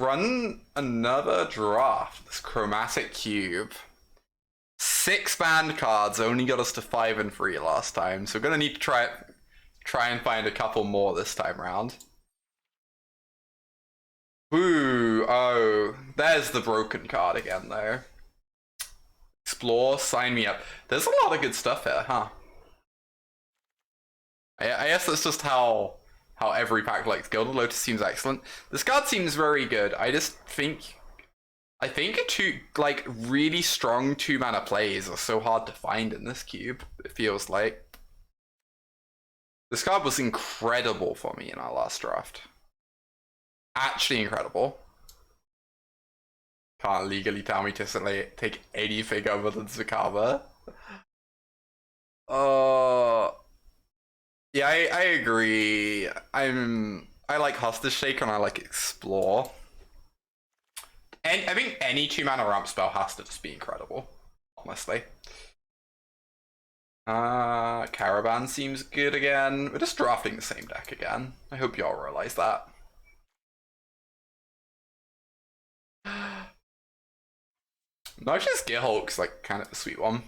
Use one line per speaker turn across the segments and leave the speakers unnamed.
Run another draft. This Chromatic Cube. 6 banned cards only got us to 5 and 3 last time, so we're gonna need to try and find a couple more this time around. Ooh, oh, there's the broken card again though. Explore, sign me up. There's a lot of good stuff here, huh? I guess that's just how every pack likes. Gilded Lotus seems excellent. This card seems very good. I think really strong 2-mana plays are so hard to find in this cube, it feels like. This card was incredible for me in our last draft. Actually incredible. Can't legally tell me to take anything other than Zakaba. Yeah, I agree. I like Hostage Shaker and I like Explore. And I think any 2-mana ramp spell has to just be incredible, honestly. Caravan seems good again. We're just drafting the same deck again. I hope y'all realize that. Noxious Gearhulk's like kind of a sweet one.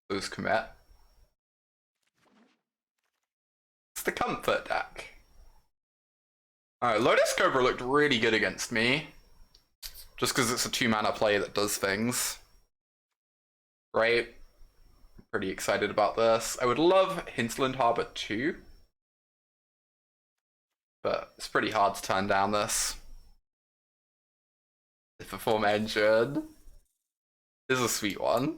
Those commit. It's the comfort deck. Alright, Lotus Cobra looked really good against me. Just because it's a 2-mana play that does things. Right? Pretty excited about this. I would love Hinterland Harbor too. But it's pretty hard to turn down this. If aforementioned. This is a sweet one.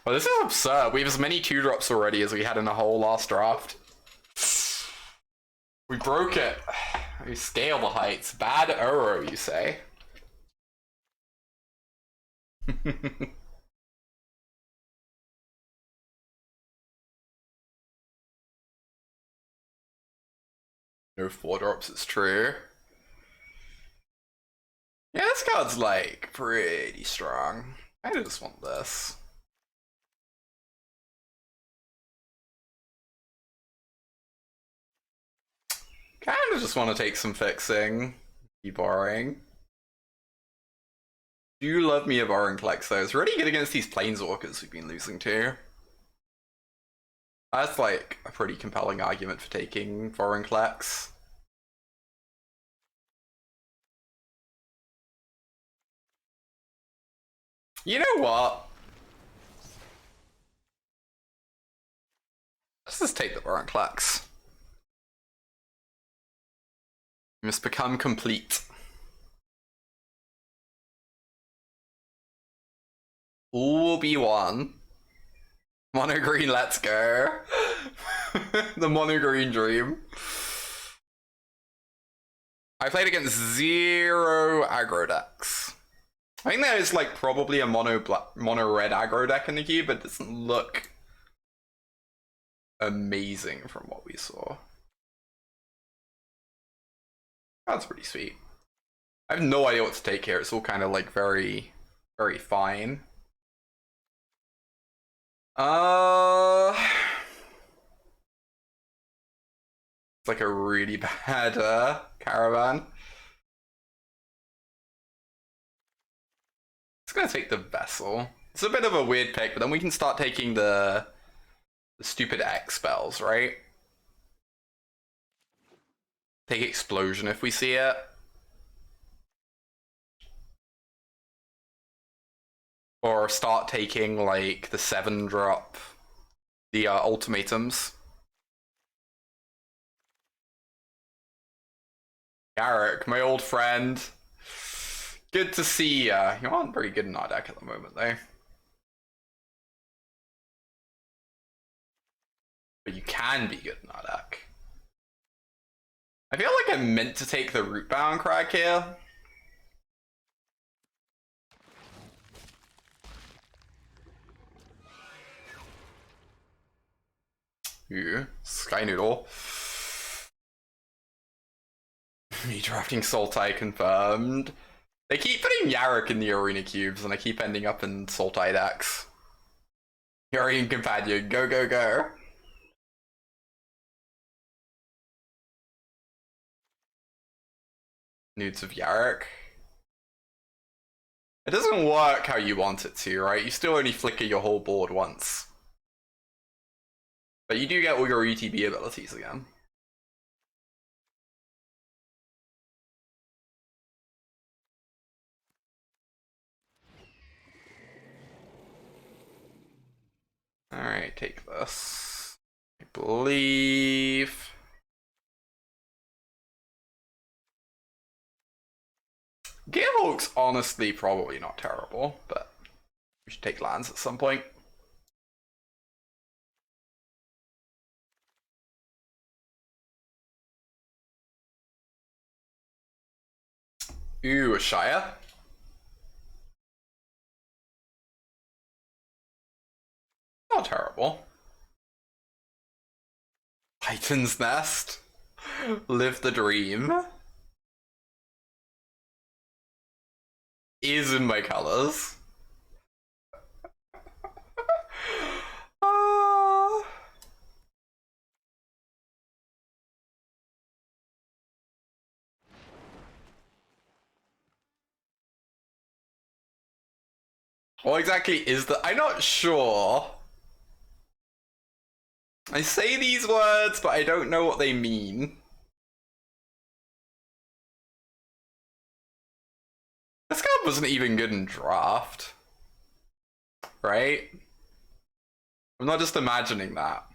Well, this is absurd. We have as many 2-drops already as we had in the whole last draft. We broke it. We scale the heights. Bad arrow, you say? No 4-drops, it's true. Yeah, this card's like pretty strong. I just want this. Kind of just want to take some fixing. Be boring. Do love me a Boring Flex though. It's really good against these Planeswalkers we've been losing to. That's like a pretty compelling argument for taking Foreign Klex. You know what? Let's just take the Foreign Klex. We must become complete. Ooh, B1. Mono green, let's go. The mono green dream. I played against 0 aggro decks. I think there is like probably a mono red aggro deck in the cube, but it doesn't look amazing from what we saw. That's pretty sweet. I have no idea what to take here. It's all kind of like very, very fine. It's like a really bad Caravan. It's gonna take the Vessel. It's a bit of a weird pick, but then we can start taking the stupid X spells, right? Take Explosion if we see it. Or start taking like the 7-drop, the ultimatums. Garrick, my old friend. Good to see ya. You aren't very good in our deck at the moment though. But you can be good in our deck. I feel like I meant to take the Rootbound Crag here. Ooh, Sky Noodle. Me drafting Sultai confirmed. They keep putting Yarok in the arena cubes and I keep ending up in Sultai decks. Yorian Companion, go go go. Nudes of Yarrick. It doesn't work how you want it to, right? You still only flicker your whole board once. But you do get all your ETB abilities again. Alright, take this. I believe... Gearhulk's honestly probably not terrible, but we should take lands at some point. Ooh, a Shire? Not terrible. Titan's Nest? Live the dream? Is in my colors. What exactly is the... I'm not sure. I say these words, but I don't know what they mean. This card wasn't even good in draft. Right? I'm not just imagining that.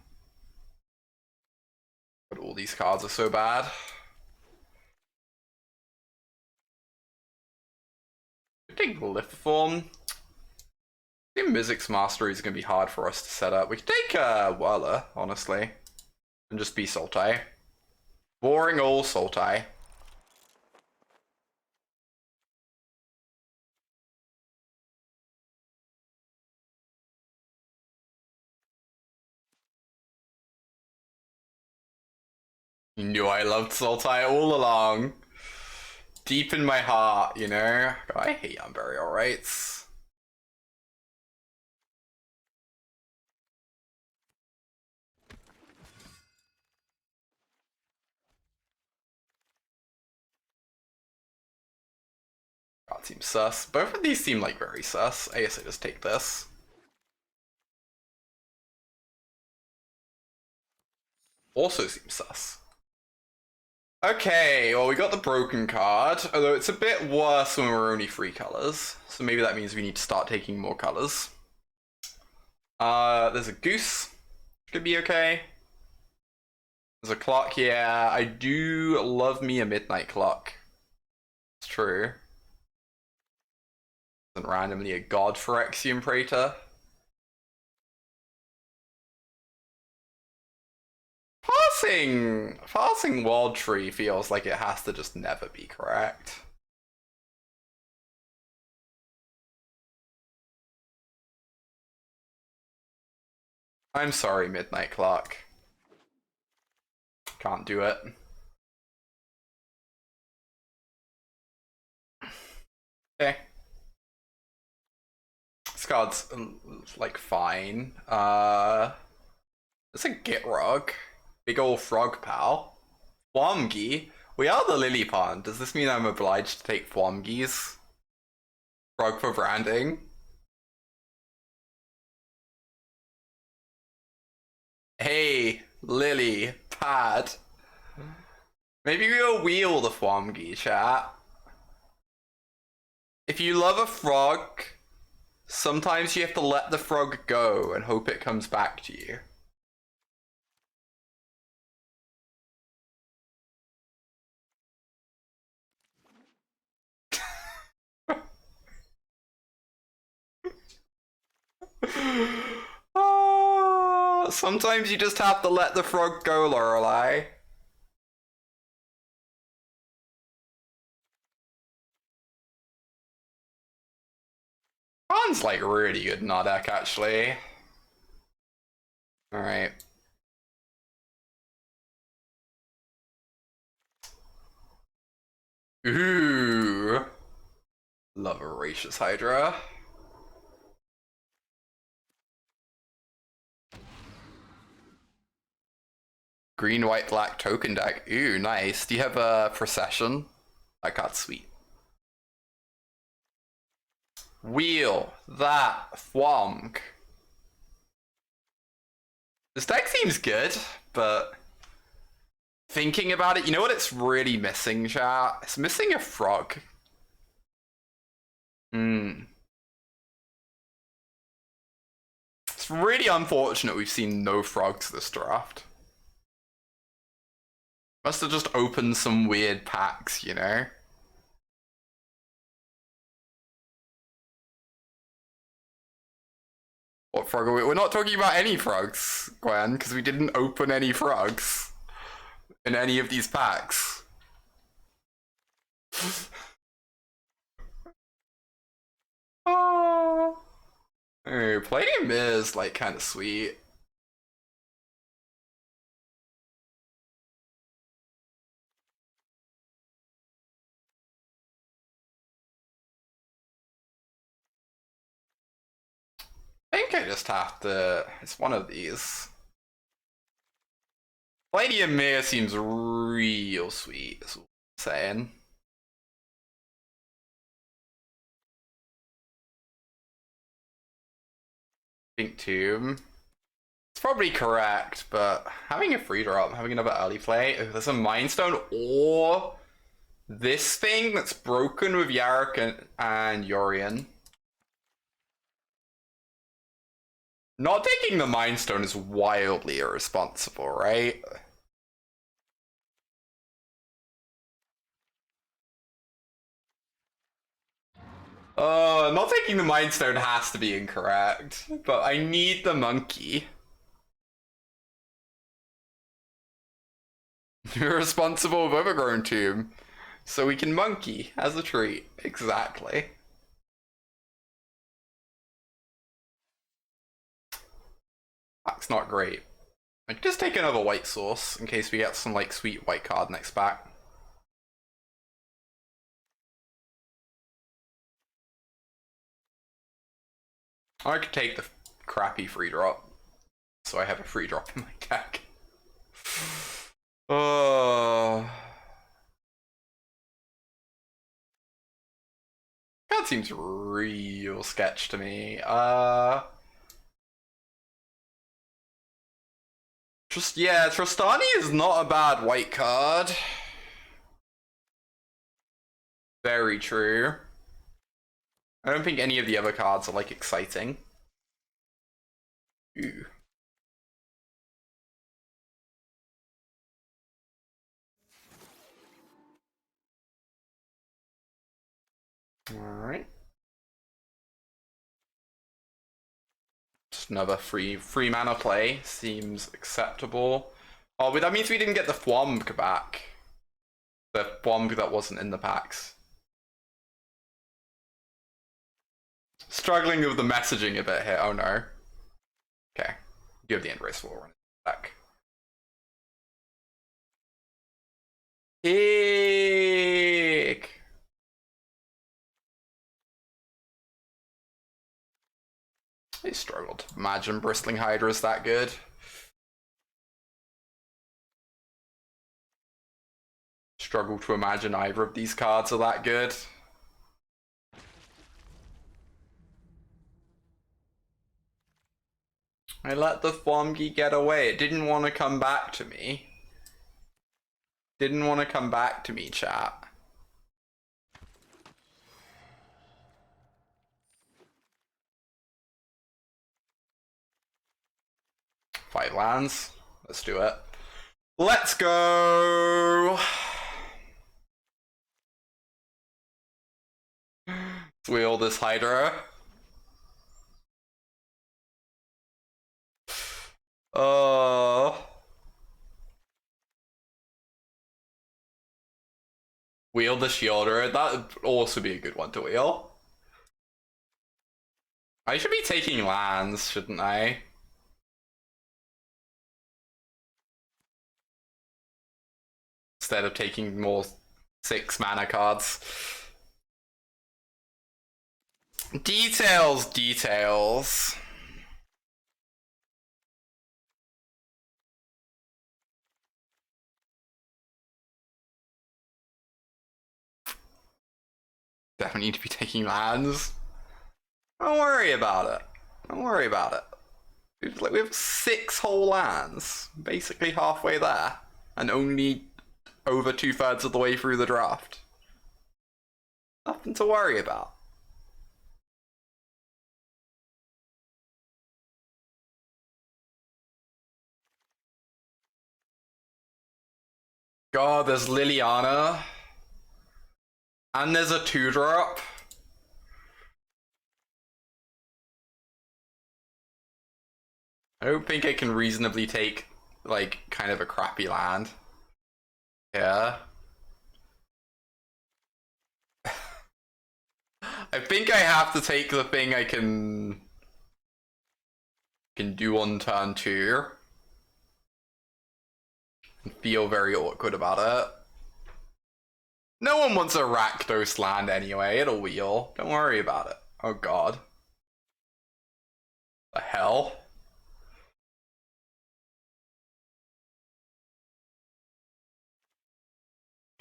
But all these cards are so bad. I think Lithiform. I think Mizzix's Mastery is going to be hard for us to set up. We could take Whirler, honestly. And just be Sultai. Boring old Sultai. You knew I loved Sultai all along. Deep in my heart, you know? God, I hate Unburial Rites. God, seems sus. Both of these seem like very sus. I guess I just take this. Also seems sus. Okay, well we got the broken card, although it's a bit worse when we're only 3 colors. So maybe that means we need to start taking more colors. There's a Goose. Could be okay. There's a Clock, yeah. I do love me a Midnight Clock. It's true. And randomly a God Phyrexian Praetor. Passing Wild Tree feels like it has to just never be correct. I'm sorry, Midnight Clock. Can't do it. Okay. This card's like fine. It's a Gitrog. Big ol' frog pal. Thwomgi? We are the Lily Pond. Does this mean I'm obliged to take Thwomgi's? Frog for branding? Hey, Lily, Pad. Maybe we'll wheel the Thwomgi, chat. If you love a frog, sometimes you have to let the frog go and hope it comes back to you. Sometimes you just have to let the frog go, Lorelei. Khan's like really good in our deck, actually. Alright. Ooh. Love a Voracious Hydra. Green, white, black token deck. Ooh, nice. Do you have a Procession? That card's sweet. Wheel that Thwomp. This deck seems good, but thinking about it, you know what it's really missing, chat? It's missing a frog. It's really unfortunate we've seen no frogs this draft. Must have just opened some weird packs, you know? What frog are we? We're not talking about any frogs, Gwen, because we didn't open any frogs in any of these packs. Oh, Palladium is like kind of sweet. I think I just have to. It's one of these. Palladium Mirror seems real sweet, is what I'm saying. Pink Tomb. It's probably correct, but having a free drop, having another early play, if there's a Mind Stone or this thing that's broken with Yarok and Yorion. Not taking the Mind Stone is wildly irresponsible, right? Not taking the Mind Stone has to be incorrect, but I need the monkey. You're responsible with Overgrown Tomb, so we can monkey as a treat. Exactly. That's not great. I could just take another white source in case we get some like sweet white card next back. I could take the crappy free drop, so I have a free drop in my deck. Oh, that seems real sketch to me. Yeah, Trostani is not a bad white card. Very true. I don't think any of the other cards are like exciting. Ooh. Alright. Just another free mana play seems acceptable. Oh, but that means we didn't get the Thwomp back. The Thwomp that wasn't in the packs. Struggling with the messaging a bit here. Oh no. Okay. You have the Embrace War back. Hick! I struggled to imagine Bristling Hydra is that good. Struggle to imagine either of these cards are that good. I let the Thwomgi get away. It didn't want to come back to me. Didn't want to come back to me, chat. Five lands. Let's do it. Let's go! Wheel this Hydra. Wheel the Shielder. That would also be a good one to wheel. I should be taking lands, shouldn't I? Instead of taking more 6 mana cards. Details, details. definitely need to be taking lands. Don't worry about it. Don't worry about it. We have 6 whole lands, basically halfway there, and only over 2/3 of the way through the draft. Nothing to worry about. God, there's Liliana. And there's a 2-drop. I don't think I can reasonably take, like, kind of a crappy land. Yeah. I think I have to take the thing I can do on turn 2. And feel very awkward about it. No one wants a Rakdos land anyway, it'll wheel. Don't worry about it. Oh god. The hell?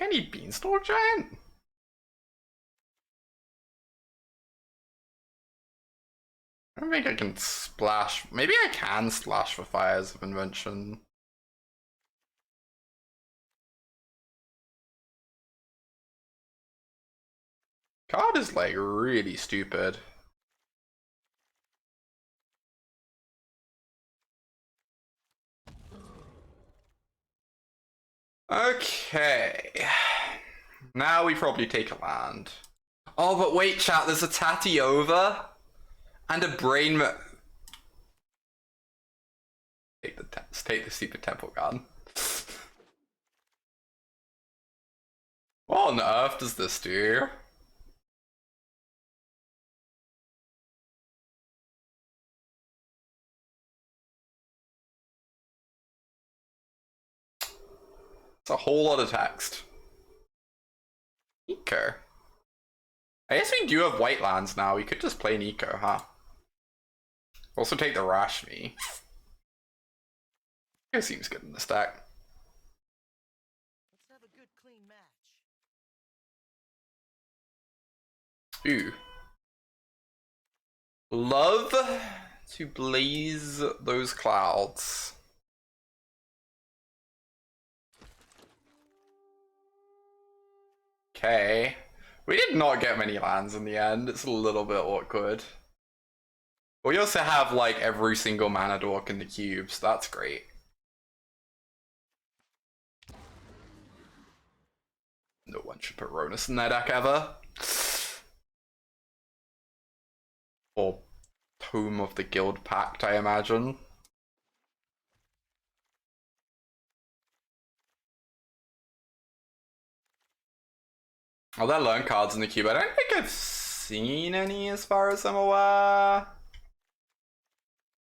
Any Beanstalk Giant? I don't think I can splash. Maybe I can splash for Fires of Invention. Card is like really stupid. Okay. Now we probably take a land. Oh, but wait, chat, there's a Tatty over and a Brain. Take the stupid Temple Gun. What on earth does this do? It's a whole lot of text. Eco. I guess we do have white lands now. We could just play an Eco, huh? Also take the Rashmi. It seems good in the stack.
Let's have a good clean match.
Ooh. Love to blaze those clouds. Okay. We did not get many lands in the end. It's a little bit awkward. We also have like every single mana dork in the cubes. That's great. No one should put Ronus in their deck ever. Or Tome of the Guild Pact, I imagine. Are there learn cards in the cube? I don't think I've seen any as far as I'm aware.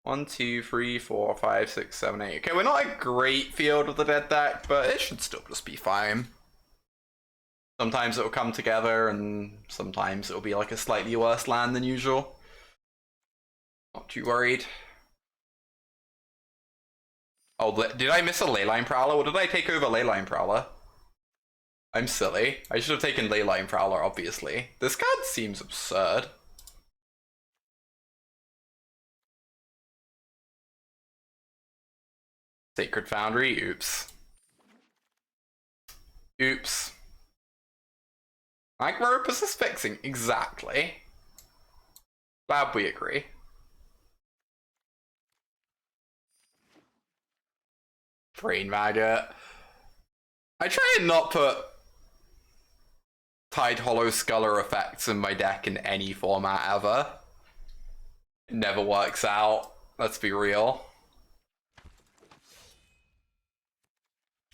1, 2, 3, 4, 5, 6, 7, 8. Okay, we're not a great field of the dead deck, but it should still just be fine. Sometimes it'll come together, and sometimes it'll be like a slightly worse land than usual. Not too worried. Oh, did I miss a Leyline Prowler? Or did I take over Leyline Prowler? I'm silly. I should have taken Leyline Prowler, obviously. This card seems absurd. Sacred Foundry? Oops. Oops. Like Meropus is fixing, exactly. Glad we agree. Brain Maggot. I try and not put Tide Hollow Sculler effects in my deck in any format ever. It never works out, let's be real.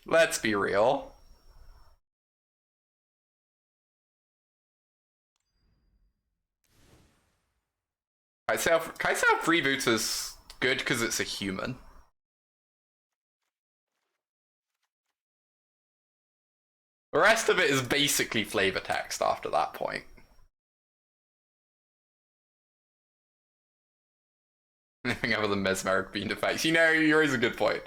Let's be real. Kai'Sa Freeboots is good because it's a human. The rest of it is basically flavor text after that point. Anything other than Mesmeric Bean effects. You know, you raise a good point.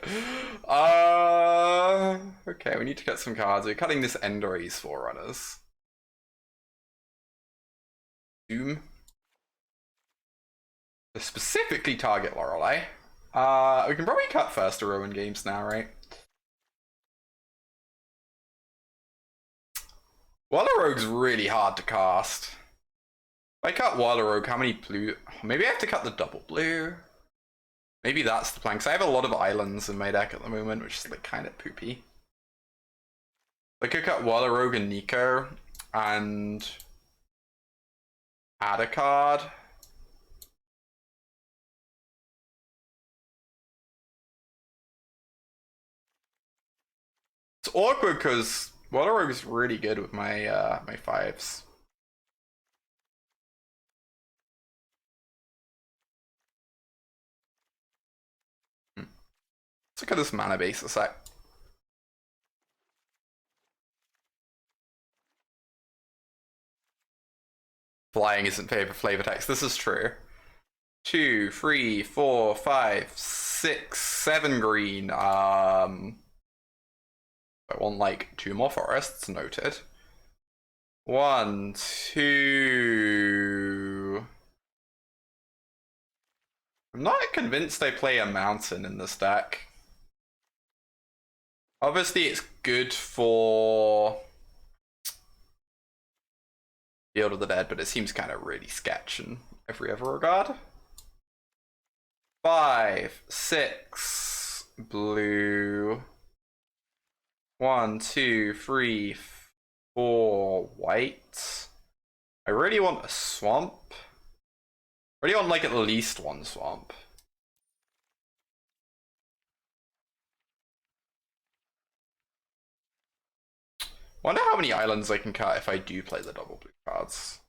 Okay, we need to get some cards. We're cutting this Endorese Forerunners. Doom. To specifically target Lorelei. We can probably cut first Rowan games now, right? Water Rogue's really hard to cast. If I cut Water Rogue, how many blue? Maybe I have to cut the double blue. Maybe that's the plan, because I have a lot of islands in my deck at the moment, which is like kind of poopy. I could cut Water Rogue and Nico and add a card. It's awkward because Water Rogue is really good with my my fives. Let's look at this mana base a sec. Flying isn't flavor text. This is true. 2, 3, 4, 5, 6, 7 green. I want like 2 more forests, noted. 1, 2. I'm not convinced I play a mountain in this deck. Obviously, it's good for Field of the Dead, but it seems kind of really sketch in every other regard. 5, 6 blue. 1, 2, 3, 4 white. I really want a swamp. I really want like at least 1 swamp. Wonder how many islands I can cut if I do play the double blue cards.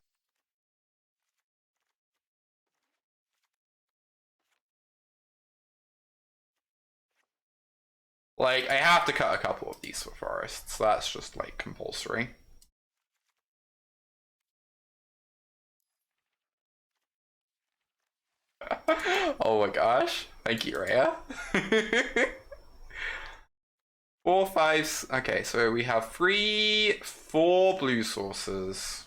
Like, I have to cut a couple of these for forests. That's just like compulsory. Oh my gosh. Thank you, Rhea. 4, 5. Okay, so we have 4 blue sources.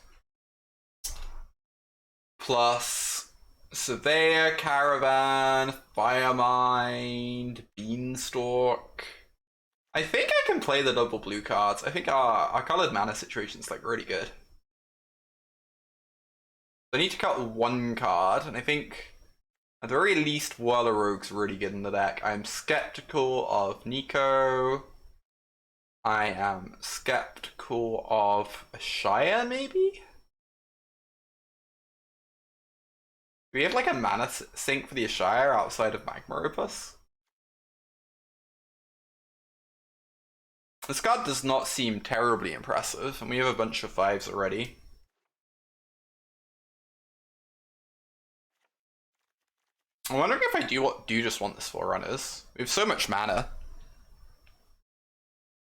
Plus Surveyor, Caravan, Firemind, Beanstalk. I think I can play the double blue cards. I think our colored mana situation is like really good. I need to cut 1 card, and I think at the very least Whirler Rogue's really good in the deck. I'm skeptical of Nico. I am skeptical of Shire, maybe? Do we have like a mana sink for the Ashire outside of Magma Opus? This card does not seem terribly impressive, and we have a bunch of 5s already. I'm wondering if I do just want this Forerunners. We have so much mana.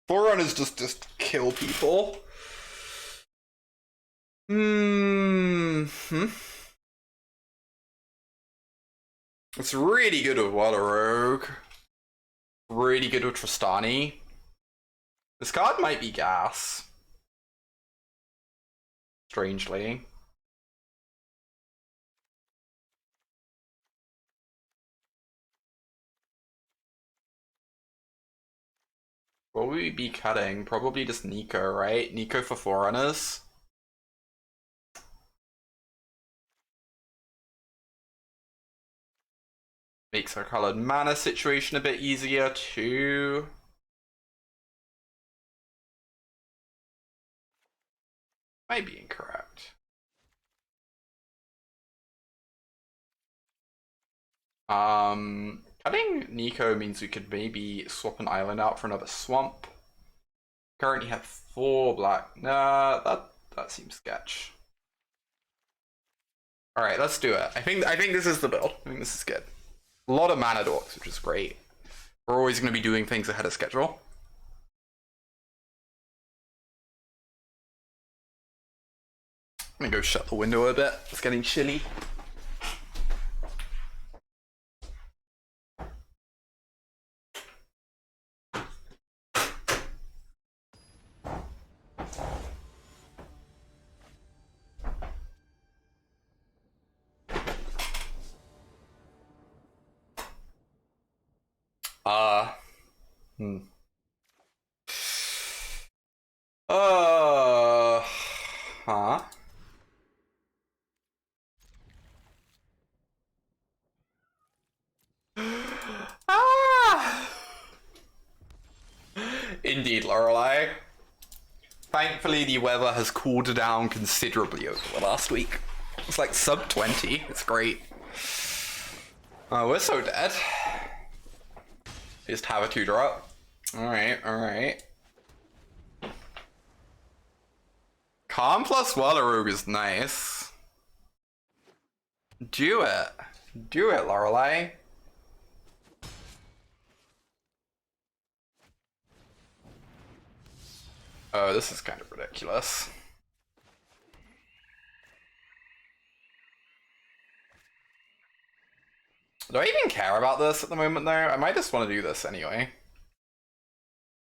Forerunners just kill people. It's really good with Water Rogue. Really good with Tristani. This card might be gas. Strangely. What would we be cutting? Probably just Nico, right? Nico for Forerunners. Makes our colored mana situation a bit easier too. Might be incorrect. Cutting Nico means we could maybe swap an island out for another swamp. Currently have 4 black. Nah, that seems sketch. All right, let's do it. I think this is the build. I think this is good. A lot of mana dorks, which is great. We're always going to be doing things ahead of schedule. I'm gonna go shut the window a bit. It's getting chilly. Uh, hmm. Uh, huh? Ah! Indeed, Lorelei. Thankfully, the weather has cooled down considerably over the last week. It's like sub 20. It's great. Oh, we're so dead. Just have a 2-drop. Alright, alright. Calm plus Wallaroog is nice. Do it. Do it, Lorelei. Oh, this is kind of ridiculous. Do I even care about this at the moment, though? I might just want to do this anyway.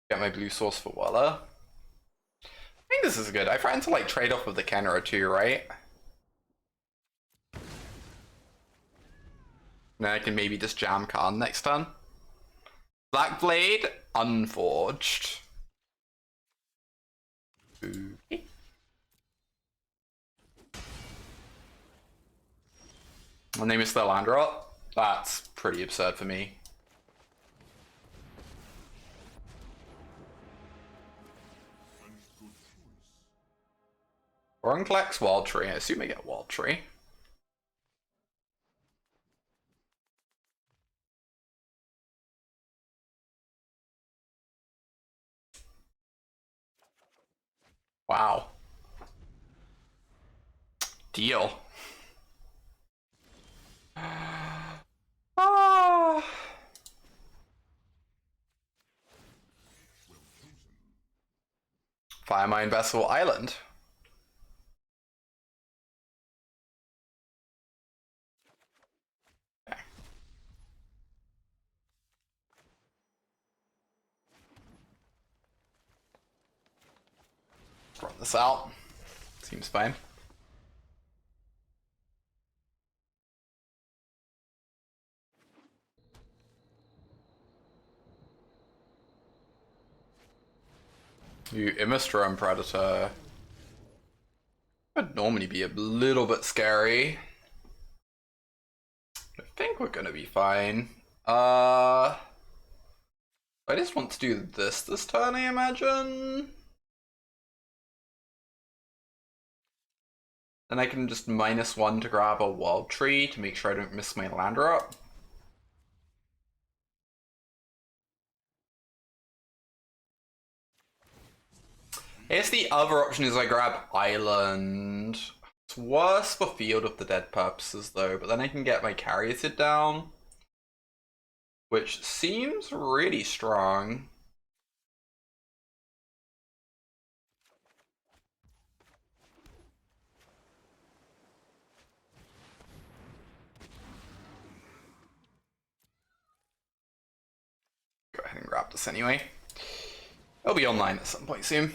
Get my blue source for Walla. I think this is good. I try to like trade off with the Kenra too, right? Then I can maybe just jam Khan next turn. Black Blade, unforged. Okay. My name is Thelandra. That's pretty absurd for me. Oranglex Wild Tree. I assume I get Wild Tree. Wow. Deal. Ah. Firemine Vessel Island. Okay. Let's run this out. Seems fine. You Immistrome Predator would normally be a little bit scary. I think we're gonna be fine. I just want to do this turn, I imagine. Then I can just -1 to grab a Wild Tree to make sure I don't miss my land drop. I guess the other option is I grab Island. It's worse for Field of the Dead purposes though, but then I can get my Caryatid down, which seems really strong. Go ahead and grab this anyway. It'll be online at some point soon.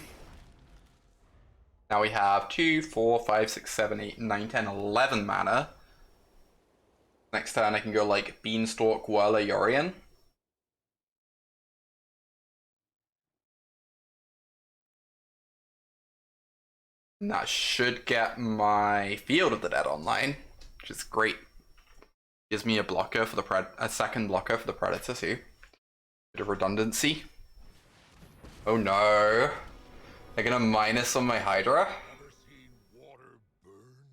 Now we have 2, 4, 5, 6, 7, 8, 9, 10, 11 mana. Next turn I can go like Beanstalk, Whirler, Yorion. And that should get my Field of the Dead online, which is great. Gives me a blocker for a second blocker for the Predator too. Bit of redundancy. Oh no. They're gonna minus on my Hydra.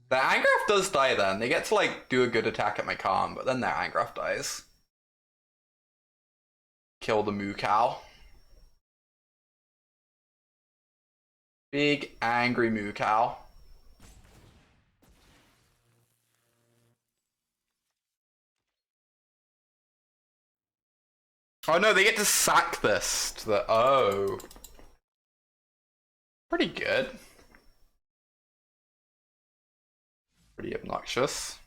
The Angrath does die then. They get to like do a good attack at my Calm, but then their Angrath dies. Kill the Moo Cow. Big angry Moo Cow. Oh no, they get to sack this to the oh. Pretty good. Pretty obnoxious.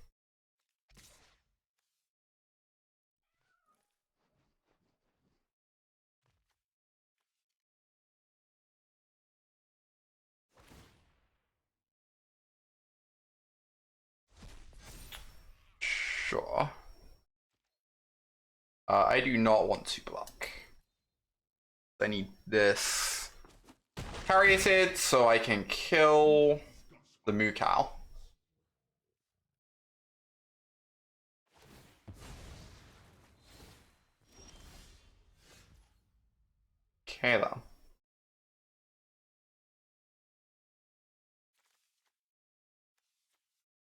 Sure. I do not want to block. I need this carriated so I can kill the moo cow. Okay then.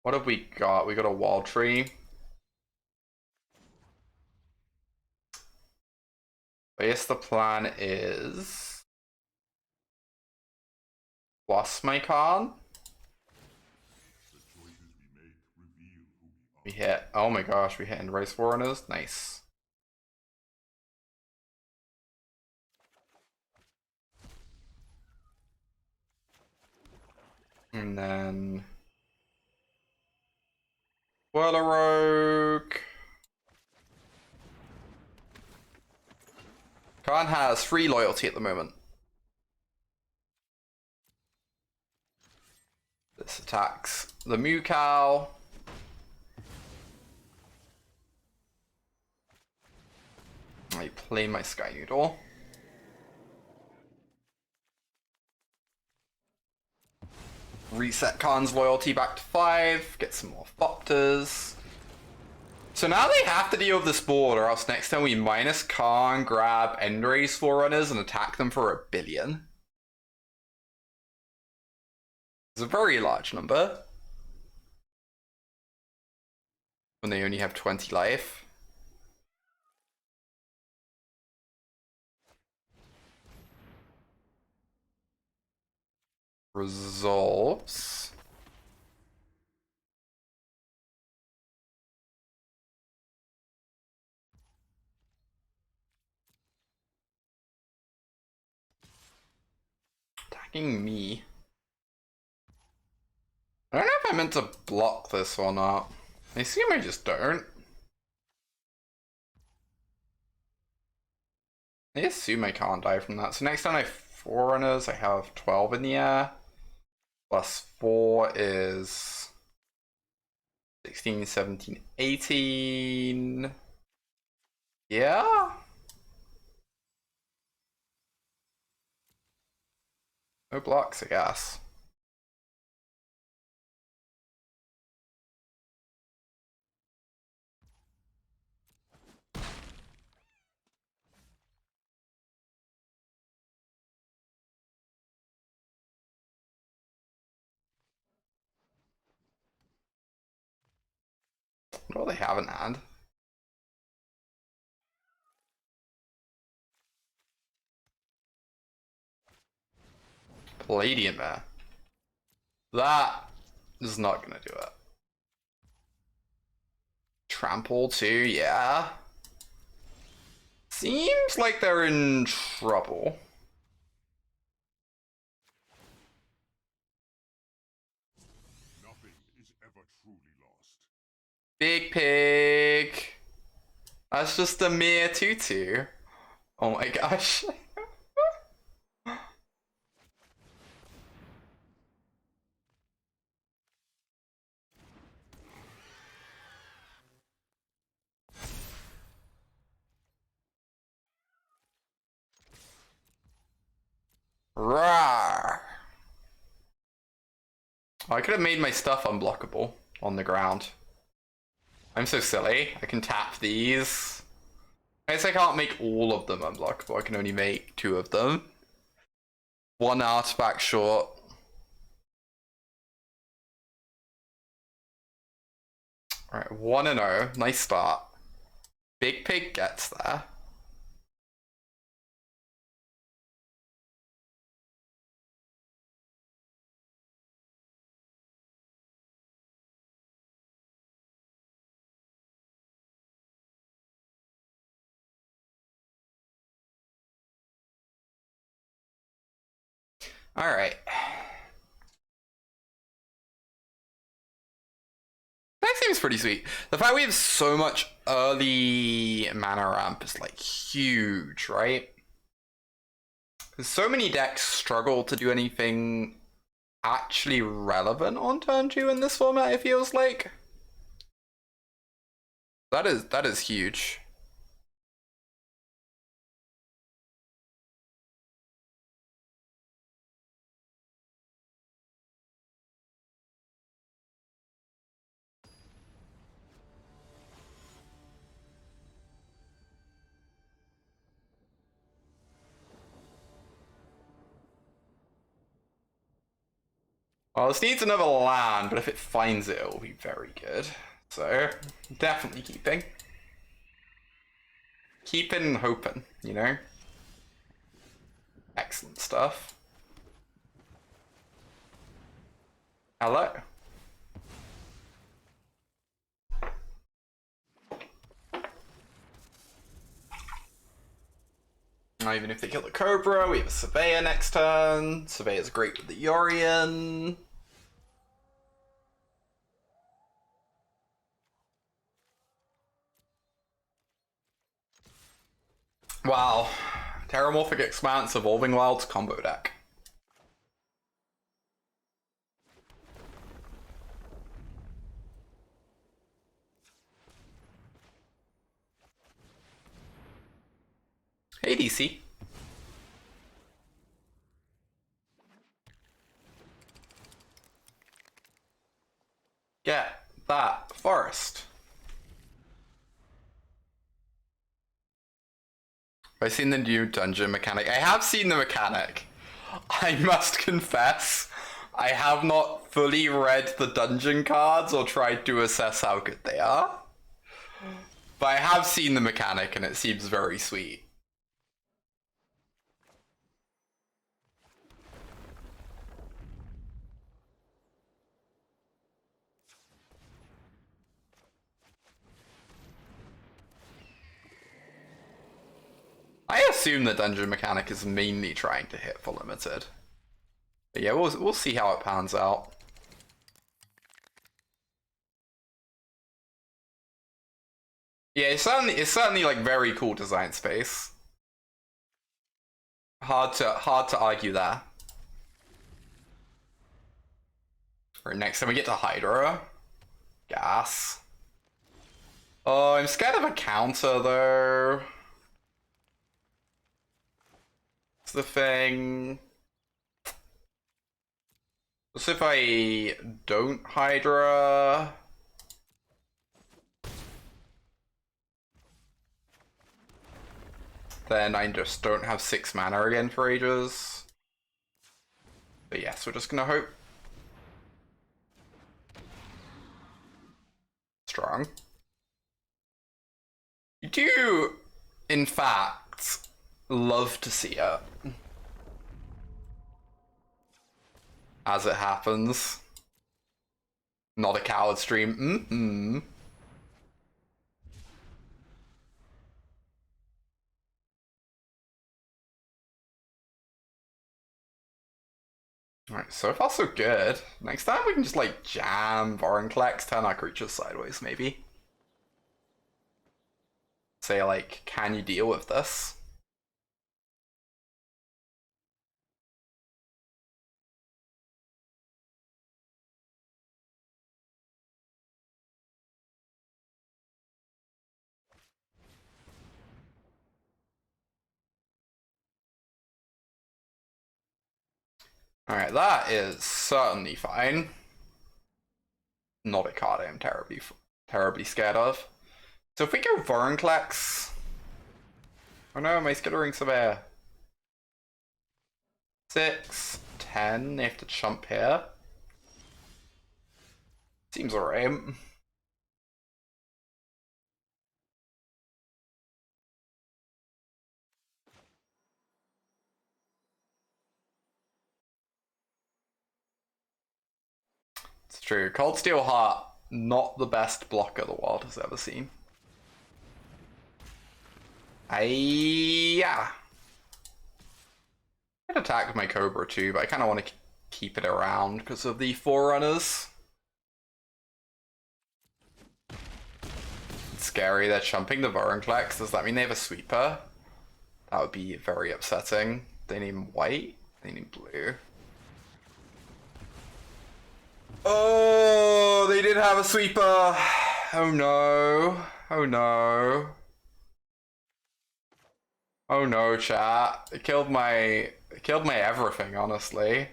What have we got? We got a wall tree. I guess the plan is plus my card. We hit. Oh my gosh, we hit in race foreigners. Nice. And then Whirlarogue. Khan has 3 loyalty at the moment. This attacks the moo cow. I play my Sky Noodle. Reset Khan's loyalty back to 5. Get some more Thopters. So now they have to deal with this board, or else next time we minus Khan, grab Endrace Forerunners and attack them for 1 billion. It's a very large number. When they only have 20 life. Resolves. Attacking me. I don't know if I meant to block this or not. I assume I just don't. I assume I can't die from that. So next time I have Forerunners, I have 12 in the air. Plus 4 is 16, 17, 18. Yeah? No blocks, I guess. What do they have in hand? Palladium there. That is not gonna do it. Trample too, yeah. Seems like they're in trouble.
Nothing is ever truly lost.
Big pig. That's just a mere tutu. Oh my gosh. Rawr. I could have made my stuff unblockable on the ground. I'm so silly. I can tap these. I guess I can't make all of them unblockable. I can only make 2 of them. 1 artifact short. Alright, 1-0. Nice start. Big Pig gets there. Alright. That seems pretty sweet. The fact we have so much early mana ramp is like huge, right? Because so many decks struggle to do anything actually relevant on turn 2 in this format, it feels like. That is huge. Well, this needs another land, but if it finds it, it'll be very good. So, definitely keeping. Keeping hoping, you know? Excellent stuff. Hello. Now, even if they kill the Cobra, we have a Surveyor next turn. Surveyor's great with the Yorion. Wow. Terramorphic Expanse, Evolving Wilds combo deck. Hey, DC. Get that forest. Have I seen the new dungeon mechanic? I have seen the mechanic. I must confess, I have not fully read the dungeon cards or tried to assess how good they are. But I have seen the mechanic and it seems very sweet. I assume the dungeon mechanic is mainly trying to hit for limited. But yeah, we'll see how it pans out. Yeah, it's certainly like very cool design space. Hard to argue there. Alright, next time we get to Hydra. Gas. Oh, I'm scared of a counter though. It's the thing. What's if I don't Hydra? Then I just don't have 6 mana again for ages. But yes, we're just gonna hope. Strong. You do, in fact, love to see it. As it happens. Not a coward stream. Mm-hmm. Alright, so far so good. Next time we can just like jam Vorinclex, turn our creatures sideways maybe. Say like, can you deal with this? Alright, that is certainly fine. Not a card I'm terribly scared of. So if we go Vorinclex... Oh no, my Skittering Surveyor. 6, 10, they have to chump here. Seems alright. It's true. Cold Steel Heart, not the best blocker the world has ever seen. Yeah. I'd attack my Cobra too, but I kind of want to keep it around because of the Forerunners. It's scary, they're chumping the Vorinclex. Does that mean they have a sweeper? That would be very upsetting. They need white, they need blue. Oh, they did have a sweeper. Oh no. Oh no. Oh no, chat. It killed my everything, honestly.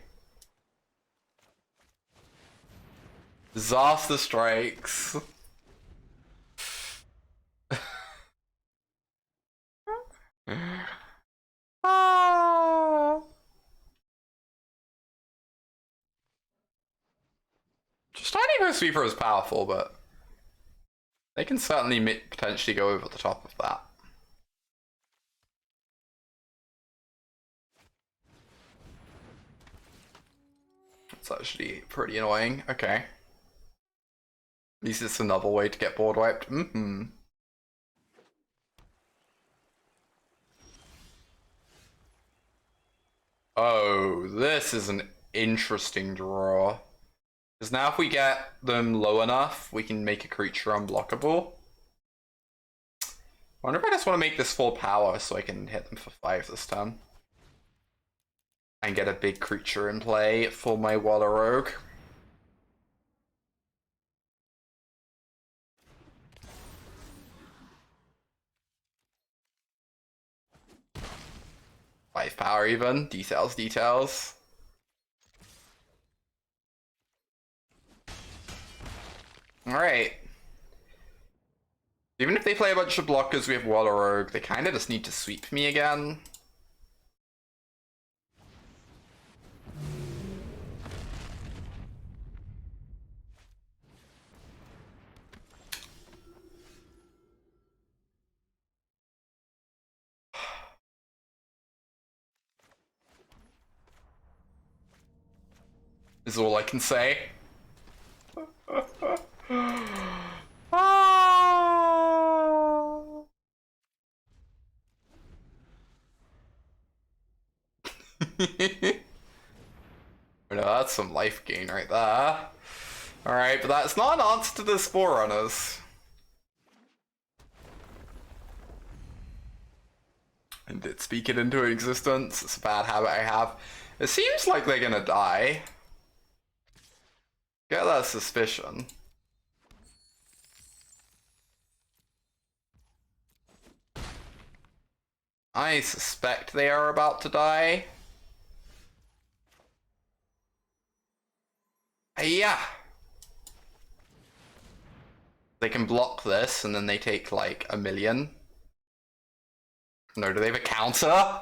Disaster strikes. Ah. Echo Sweeper is powerful, but they can certainly potentially go over the top of that. It's actually pretty annoying. Okay. At least it's another way to get board wiped. Oh, this is an interesting draw. Because now if we get them low enough, we can make a creature unblockable. I wonder if I just want to make this full power so I can hit them for 5 this turn. And get a big creature in play for my Water Rogue. Five power even. Details, details. Alright. Even if they play a bunch of blockers, we have Water Rogue. They kind of just need to sweep me again. Is all I can say. No, that's some life gain right there. Alright, but that's not an answer to the Spore Runners. And did speak it into existence. It's a bad habit I have. It seems like they're gonna die. Get that suspicion. I suspect they are about to die. Yeah. They can block this and then they take like 1,000,000. No, do they have a counter?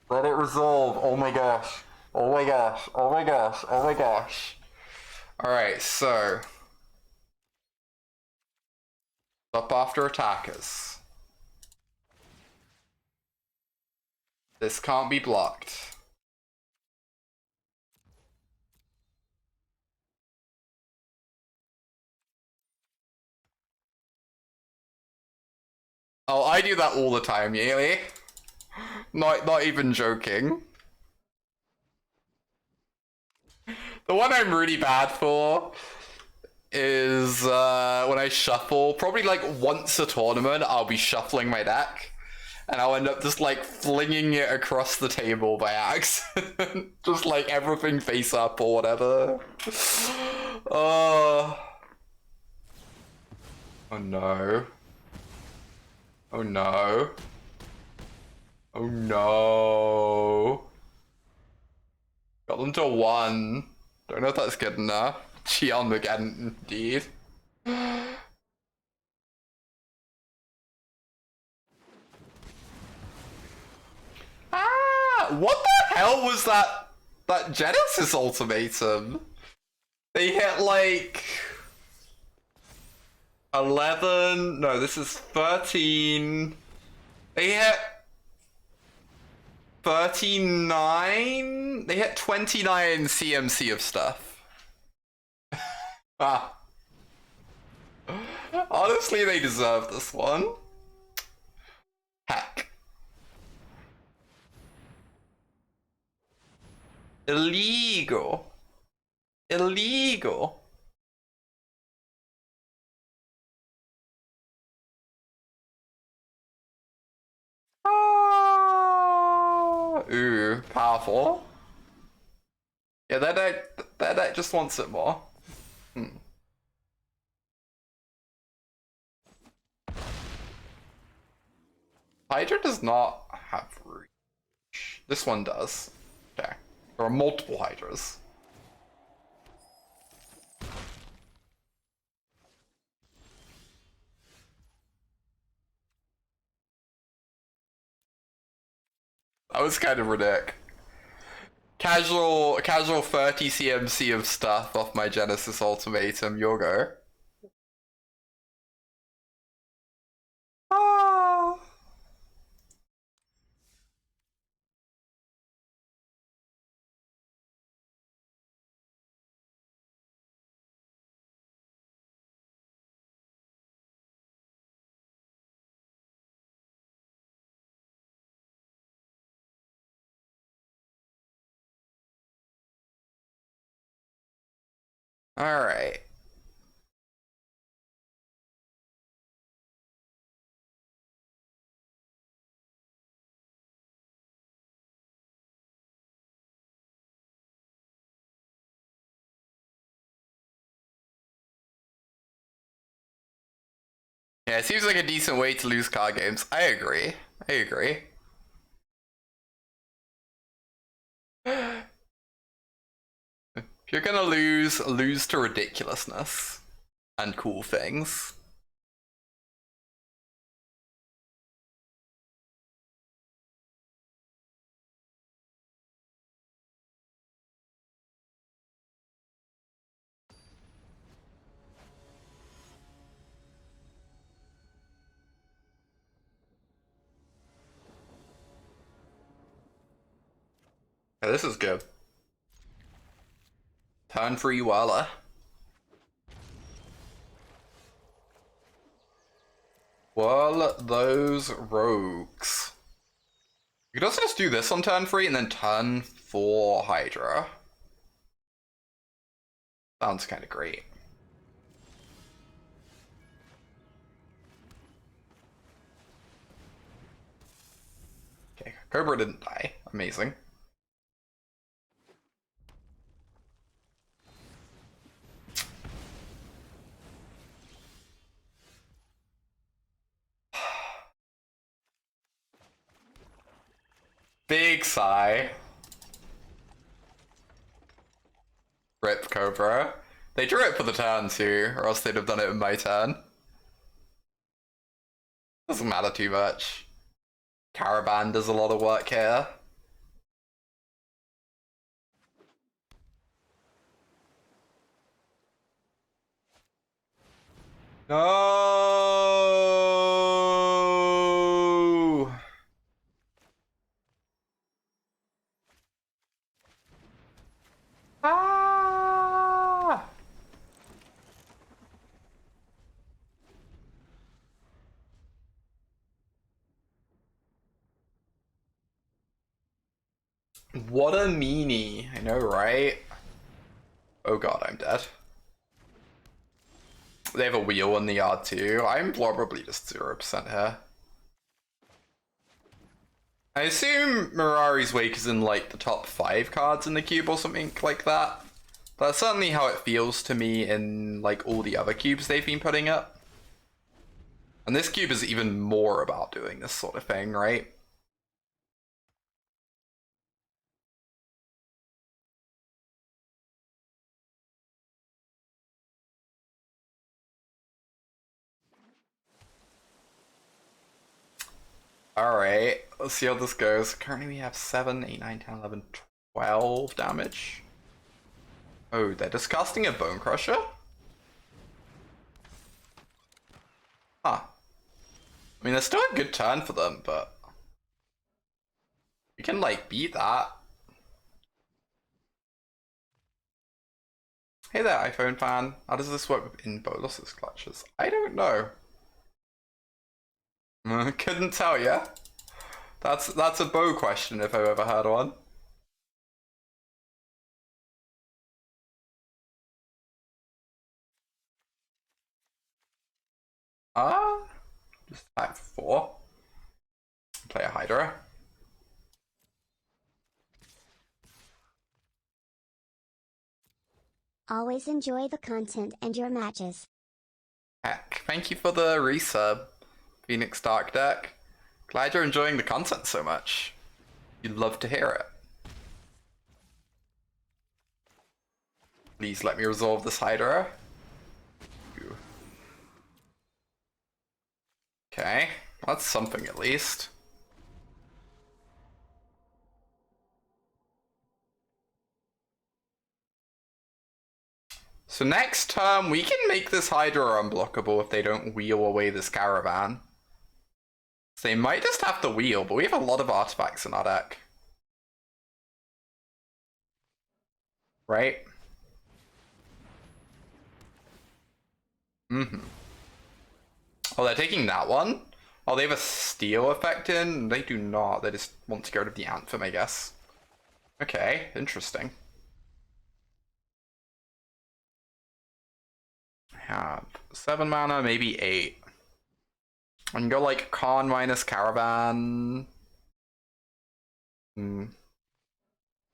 Let it resolve. Oh my gosh. Oh my gosh. Oh my gosh. Oh my gosh. Alright, so. Up after attackers. This can't be blocked. Oh, I do that all the time, Yaylee. Not even joking. The one I'm really bad for is when I shuffle, probably like once a tournament, I'll be shuffling my deck. And I'll end up just like flinging it across the table by accident. Just like everything face up or whatever. Oh no. Oh no. Oh no. Got them to 1. Don't know if that's good enough. Cheon again, indeed. What the hell was that Genesis ultimatum? They hit like 11. No, this is 13. They hit 39. They hit 29 CMC of stuff. Ah. Honestly, they deserve this one. Heck. Illegal. Illegal. Oh, ooh, powerful. Yeah, that deck just wants it more. Hydra does not have reach. This one does. Okay. There are multiple Hydras. That was kind of ridiculous. Casual 30 CMC of stuff off my Genesis Ultimatum. Your go. Ah. All right. Yeah, it seems like a decent way to lose card games. I agree. I agree. If you're gonna lose to ridiculousness and cool things. Yeah, this is good. Turn free Wala. Well, those rogues. You could also just do this on turn 3 and then turn 4 Hydra. Sounds kind of great. Okay, Cobra didn't die. Amazing. Big sigh. Rip Cobra. They drew it for the turn too, or else they'd have done it in my turn. Doesn't matter too much. Caravan does a lot of work here. No. Ah. What a meanie. I know, right? Oh god, I'm dead. They have a wheel in the yard too. I'm probably just 0% here. I assume Mirari's Wake is in like the top 5 cards in the cube or something like that. That's certainly how it feels to me in like all the other cubes they've been putting up. And this cube is even more about doing this sort of thing, right? Alright, let's see how this goes. Currently we have 7, 8, 9, 10, 11, 12 damage. Oh, they're just casting a Bone Crusher? Huh. I mean, there's still a good turn for them, but... we can, like, beat that. Hey there, iPhone fan. How does this work with Bolus's clutches? I don't know. Couldn't tell ya. That's a bow question if I've ever heard one. Just attack for 4. Play a Hydra.
Always enjoy the content and your matches.
Heck, thank you for the resub, Phoenix Dark Deck. Glad you're enjoying the content so much. You'd love to hear it. Please let me resolve this Hydra. Okay, that's something at least. So next turn, we can make this Hydra unblockable if they don't wheel away this caravan. So they might just have to wheel, but we have a lot of artifacts in our deck. Right? Mm-hmm. Oh, they're taking that one? Oh, they have a steal effect in? They do not. They just want to get rid of the Anthem, I guess. Okay, interesting. I have 7 mana, maybe 8. I can go like Khan minus Caravan.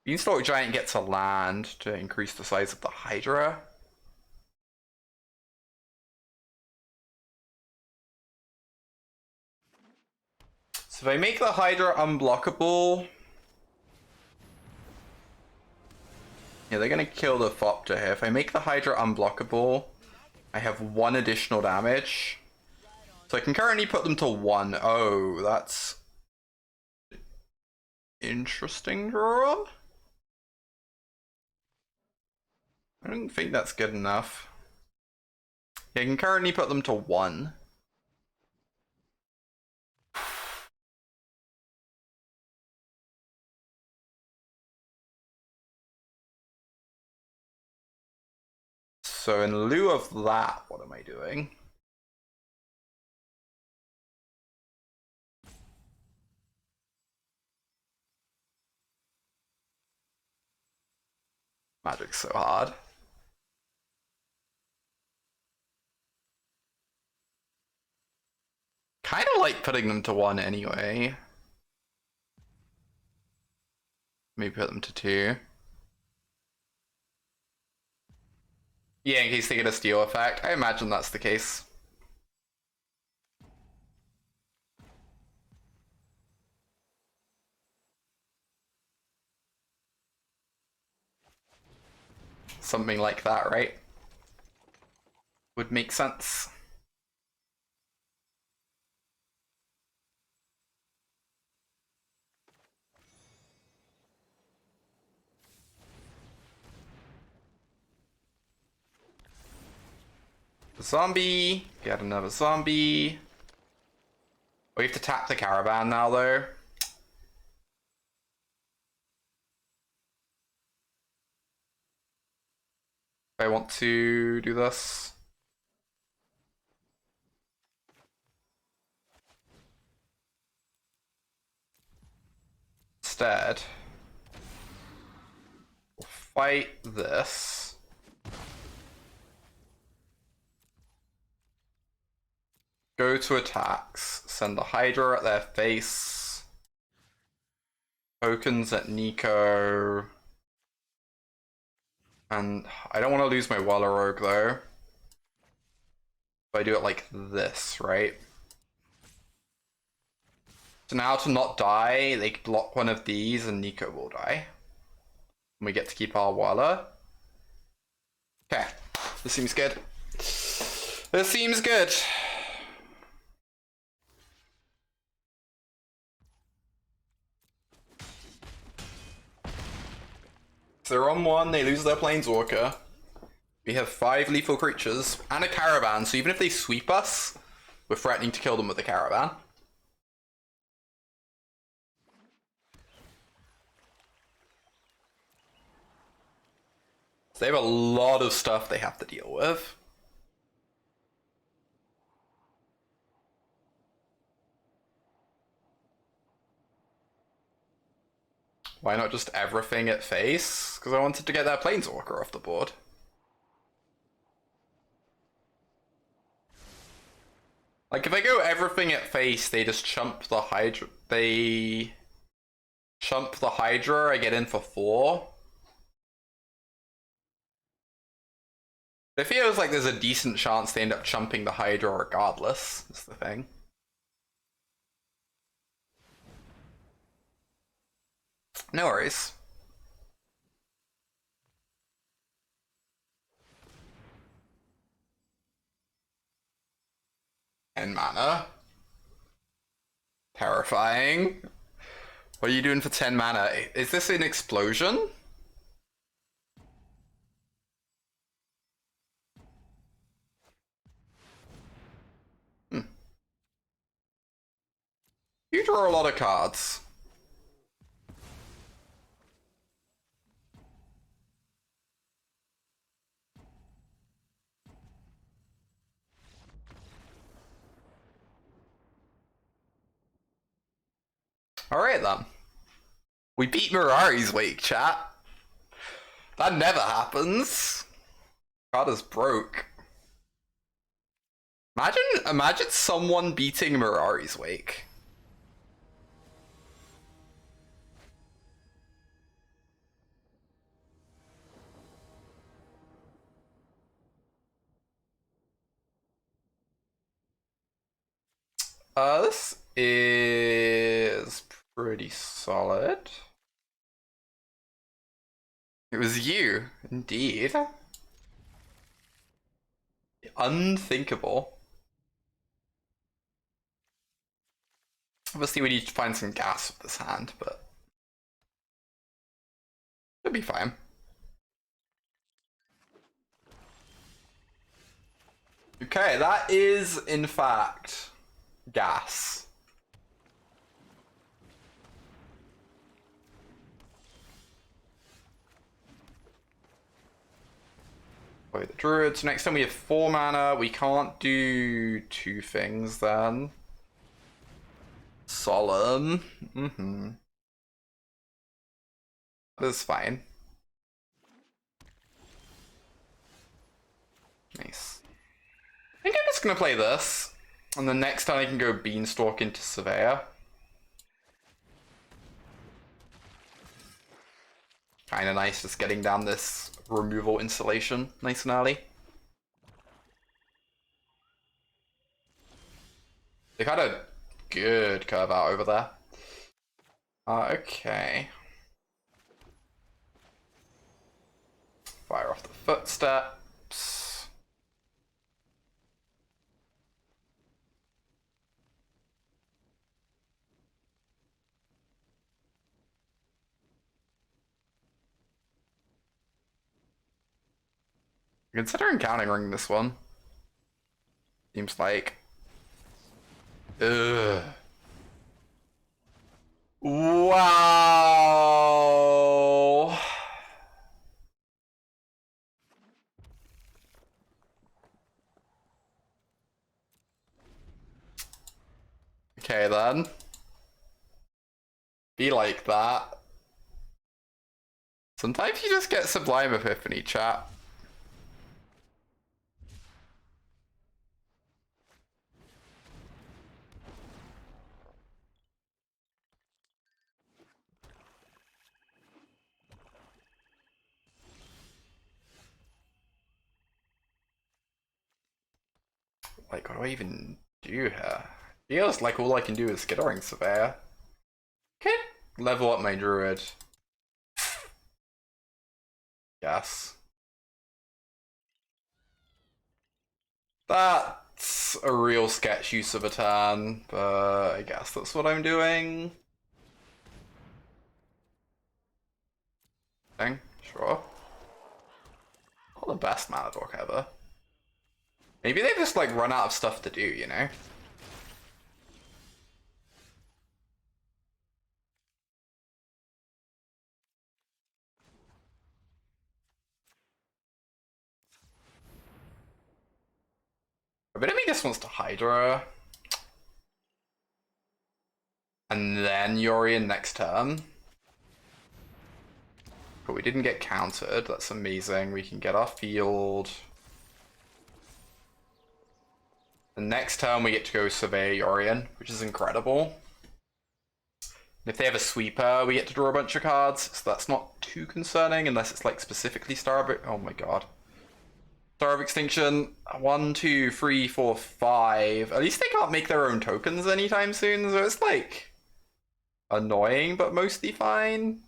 Beanstalk Giant gets a land to increase the size of the Hydra. So if I make the Hydra unblockable... Yeah, they're gonna kill the Thopter here. If I make the Hydra unblockable, I have 1 additional damage. So I can currently put them to 1. Oh, that's... interesting draw? I don't think that's good enough. Yeah, I can currently put them to 1. So in lieu of that, what am I doing? Magic's so hard. Kind of like putting them to 1 anyway. Maybe put them to 2. Yeah, in case they get a steal effect. I imagine that's the case. Something like that, right? Would make sense. Zombie. Get another zombie. We have to tap the caravan now, though. If I want to do this. Instead, we'll fight this. Go to attacks. Send the Hydra at their face. Tokens at Nico. And I don't want to lose my Waller Rogue though. If I do it like this, right? So now to not die, they block one of these and Nico will die. And we get to keep our Waller. Okay, this seems good. This seems good. So they're on 1, they lose their Planeswalker. We have 5 lethal creatures and a caravan, so even if they sweep us, we're threatening to kill them with the caravan. So they have a lot of stuff they have to deal with. Why not just everything at face? Because I wanted to get that Planeswalker off the board. Like, if I go everything at face, they just chump the Hydra. They chump the Hydra, I get in for 4. It feels like there's a decent chance they end up chumping the Hydra regardless, is the thing. No worries. And mana. Terrifying. What are you doing for 10 mana? Is this an explosion? You draw a lot of cards. Alright then. We beat Mirari's Wake, chat. That never happens. Card is broke. Imagine someone beating Mirari's Wake. This is pretty solid. It was you, indeed. Unthinkable. Obviously we need to find some gas with this hand, but it'll be fine. Okay, that is in fact gas. Play the druids. Next time we have 4 mana. We can't do 2 things then. Solemn. That's fine. Nice. I think I'm just gonna play this, and then next time I can go Beanstalk into Surveyor. Kinda nice just getting down this removal installation nice and early. They've had a good curve out over there. Okay. Fire off the footsteps. Consider encountering this one. Seems like. Ugh. Wow. Okay then. Be like that. Sometimes you just get Sublime Epiphany, chat. Like, what do I even do here? Feels like all I can do is Skittering Surveyor. Okay, level up my druid. Yes. That's a real sketch use of a turn, but I guess that's what I'm doing. Thing, sure. Not the best mana dork ever. Maybe they just like run out of stuff to do, you know? A bit of me just wants to Hydra. And then Yorion next turn. But we didn't get countered, that's amazing. We can get our field. The next turn we get to go Survey Yorion, which is incredible. And if they have a sweeper, we get to draw a bunch of cards, so that's not too concerning unless it's like specifically Star of... Oh my god. Star of Extinction. 1, 2, 3, 4, 5. At least they can't make their own tokens anytime soon, so it's like annoying but mostly fine.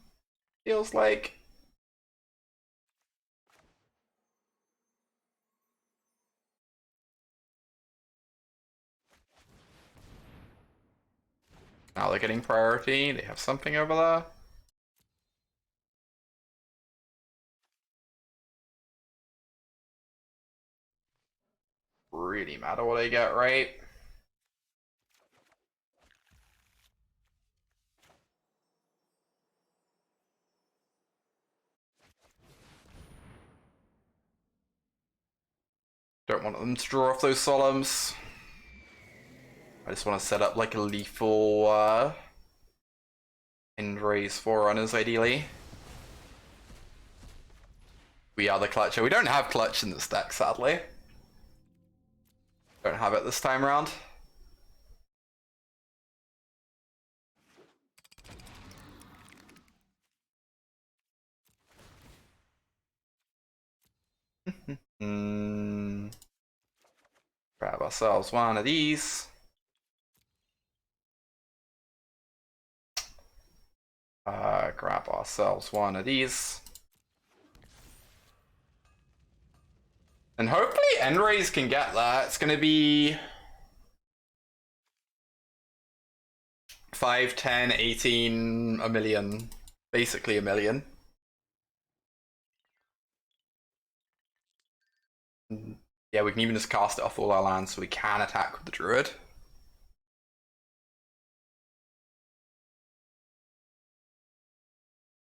Feels like. Now they're getting priority. They have something over there. Really matter what I get, right? Don't want them to draw off those solemns. I just want to set up like a lethal end raise Forerunners ideally. We are the clutcher. We don't have clutch in this deck, sadly. Don't have it this time around. Grab ourselves one of these. Grab ourselves one of these. And hopefully Enrays can get that. It's gonna be 5, 10, 18, a million. Basically a million. Yeah, we can even just cast it off all our lands so we can attack with the Druid.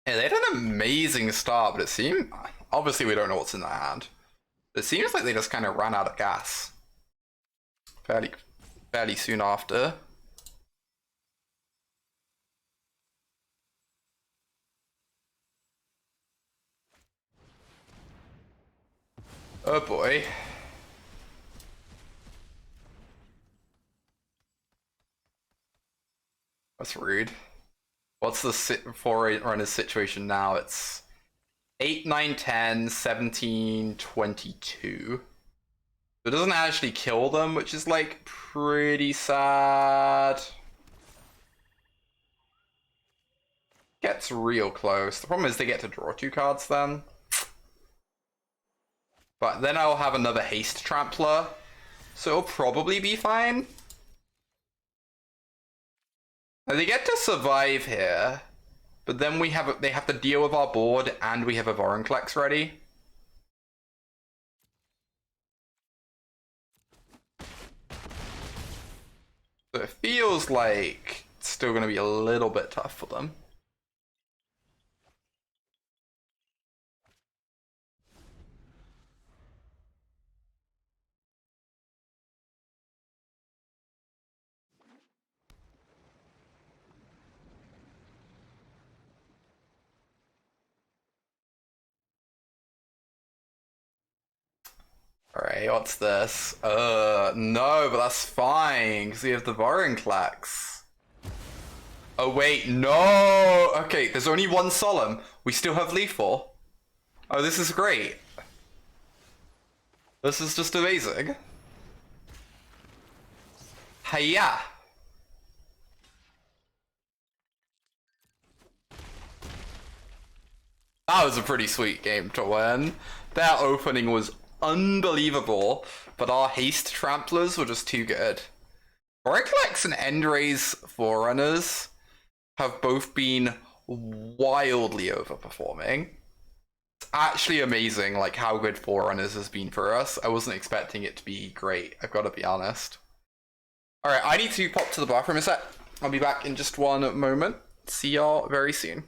Yeah, they had an amazing start, but it seemed... Obviously we don't know what's in their hand. It seems like they just kind of ran out of gas. Fairly soon after. Oh boy. That's rude. What's the Forerunners situation now? It's 8, 9, 10, 17, 22. It doesn't actually kill them, which is like pretty sad. Gets real close. The problem is they get to draw 2 cards then. But then I'll have another Haste Trampler, so it'll probably be fine. Now they get to survive here, but then they have to deal with our board and we have a Vorinclex ready. So it feels like it's still going to be a little bit tough for them. Alright, what's this? No, but that's fine, because we have the Vorinclex. Oh wait, no! Okay, there's only one Solemn. We still have Lethal. Oh, this is great. This is just amazing. Hiya! That was a pretty sweet game to win. That opening was unbelievable, but our Haste Tramplers were just too good. Vorinclex and Endray's Forerunners have both been wildly overperforming. It's actually amazing like how good Forerunners has been for us. I wasn't expecting it to be great, I've got to be honest. Alright, I need to pop to the bathroom a sec. I'll be back in just one moment. See y'all very soon.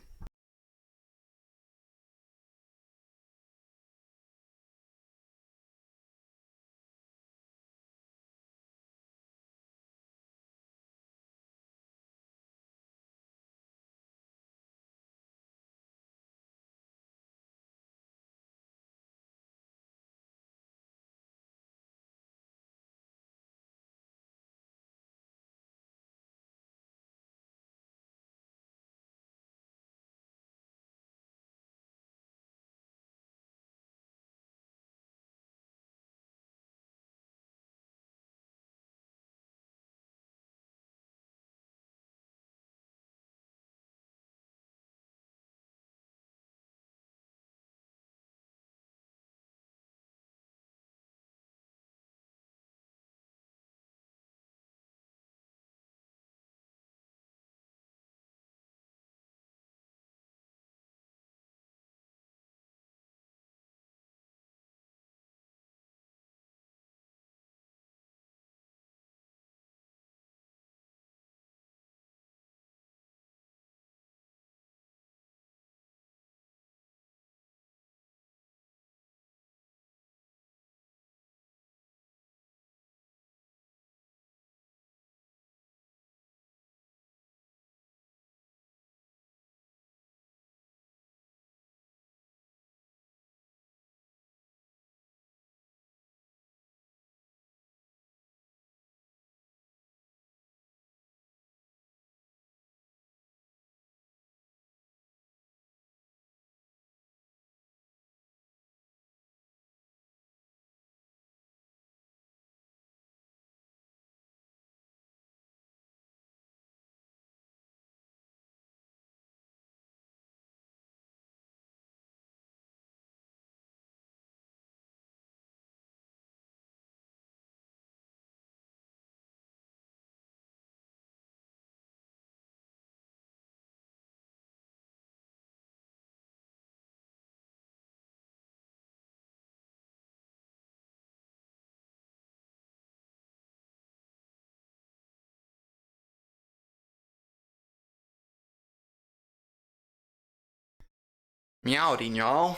Meowing, y'all.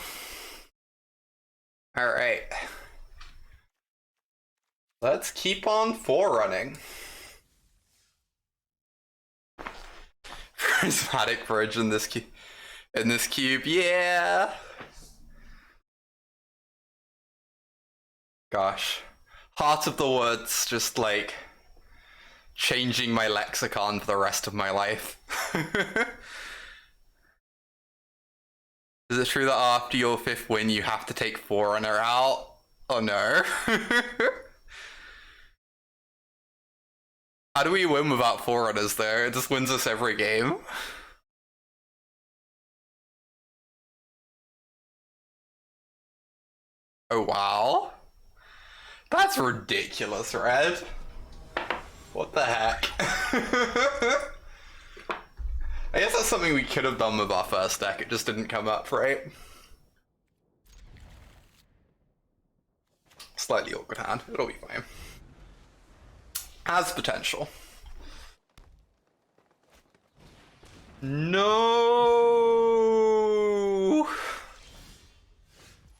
Alright. Let's keep on forerunning. Prismatic bridge in this cube, yeah. Gosh, Heart of the Woods, just like changing my lexicon for the rest of my life. Is it true that after your 5th win you have to take Forerunner out? Oh no. How do we win without Forerunners though? It just wins us every game. Oh wow. That's ridiculous, Red. What the heck? I guess that's something we could have done with our first deck, it just didn't come up, right? Slightly awkward hand, it'll be fine. Has potential. No.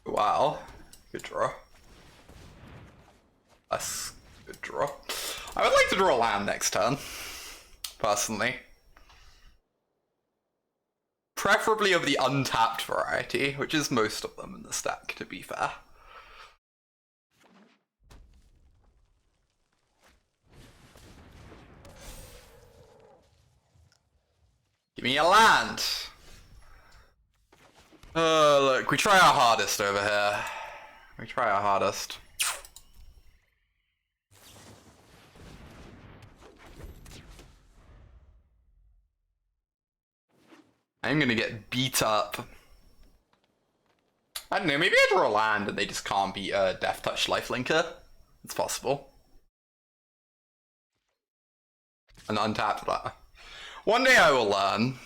Wow. Good draw. That's a good draw. I would like to draw a land next turn, personally. Preferably of the untapped variety, which is most of them in the stack, to be fair. Give me a land! Look, we try our hardest over here. We try our hardest. I'm gonna get beat up. I don't know, maybe I draw a land and they just can't beat a Death Touch Lifelinker. It's possible. An untapped land. One day I will learn.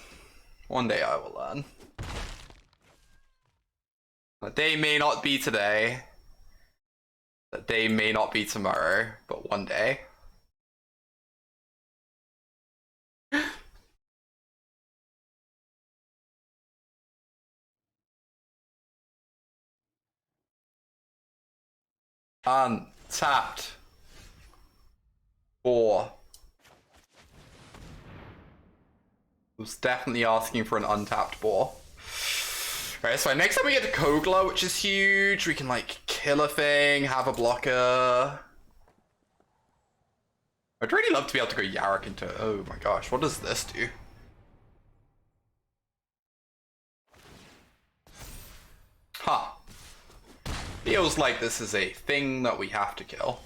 One day I will learn. That day may not be today. That day may not be tomorrow, but one day. Untapped. 4. Was definitely asking for an untapped ball. Alright, so next time we get to Kogla, which is huge, we can like kill a thing, have a blocker. I'd really love to be able to go Yarok into. Oh my gosh, what does this do? Huh. Feels like this is a thing that we have to kill.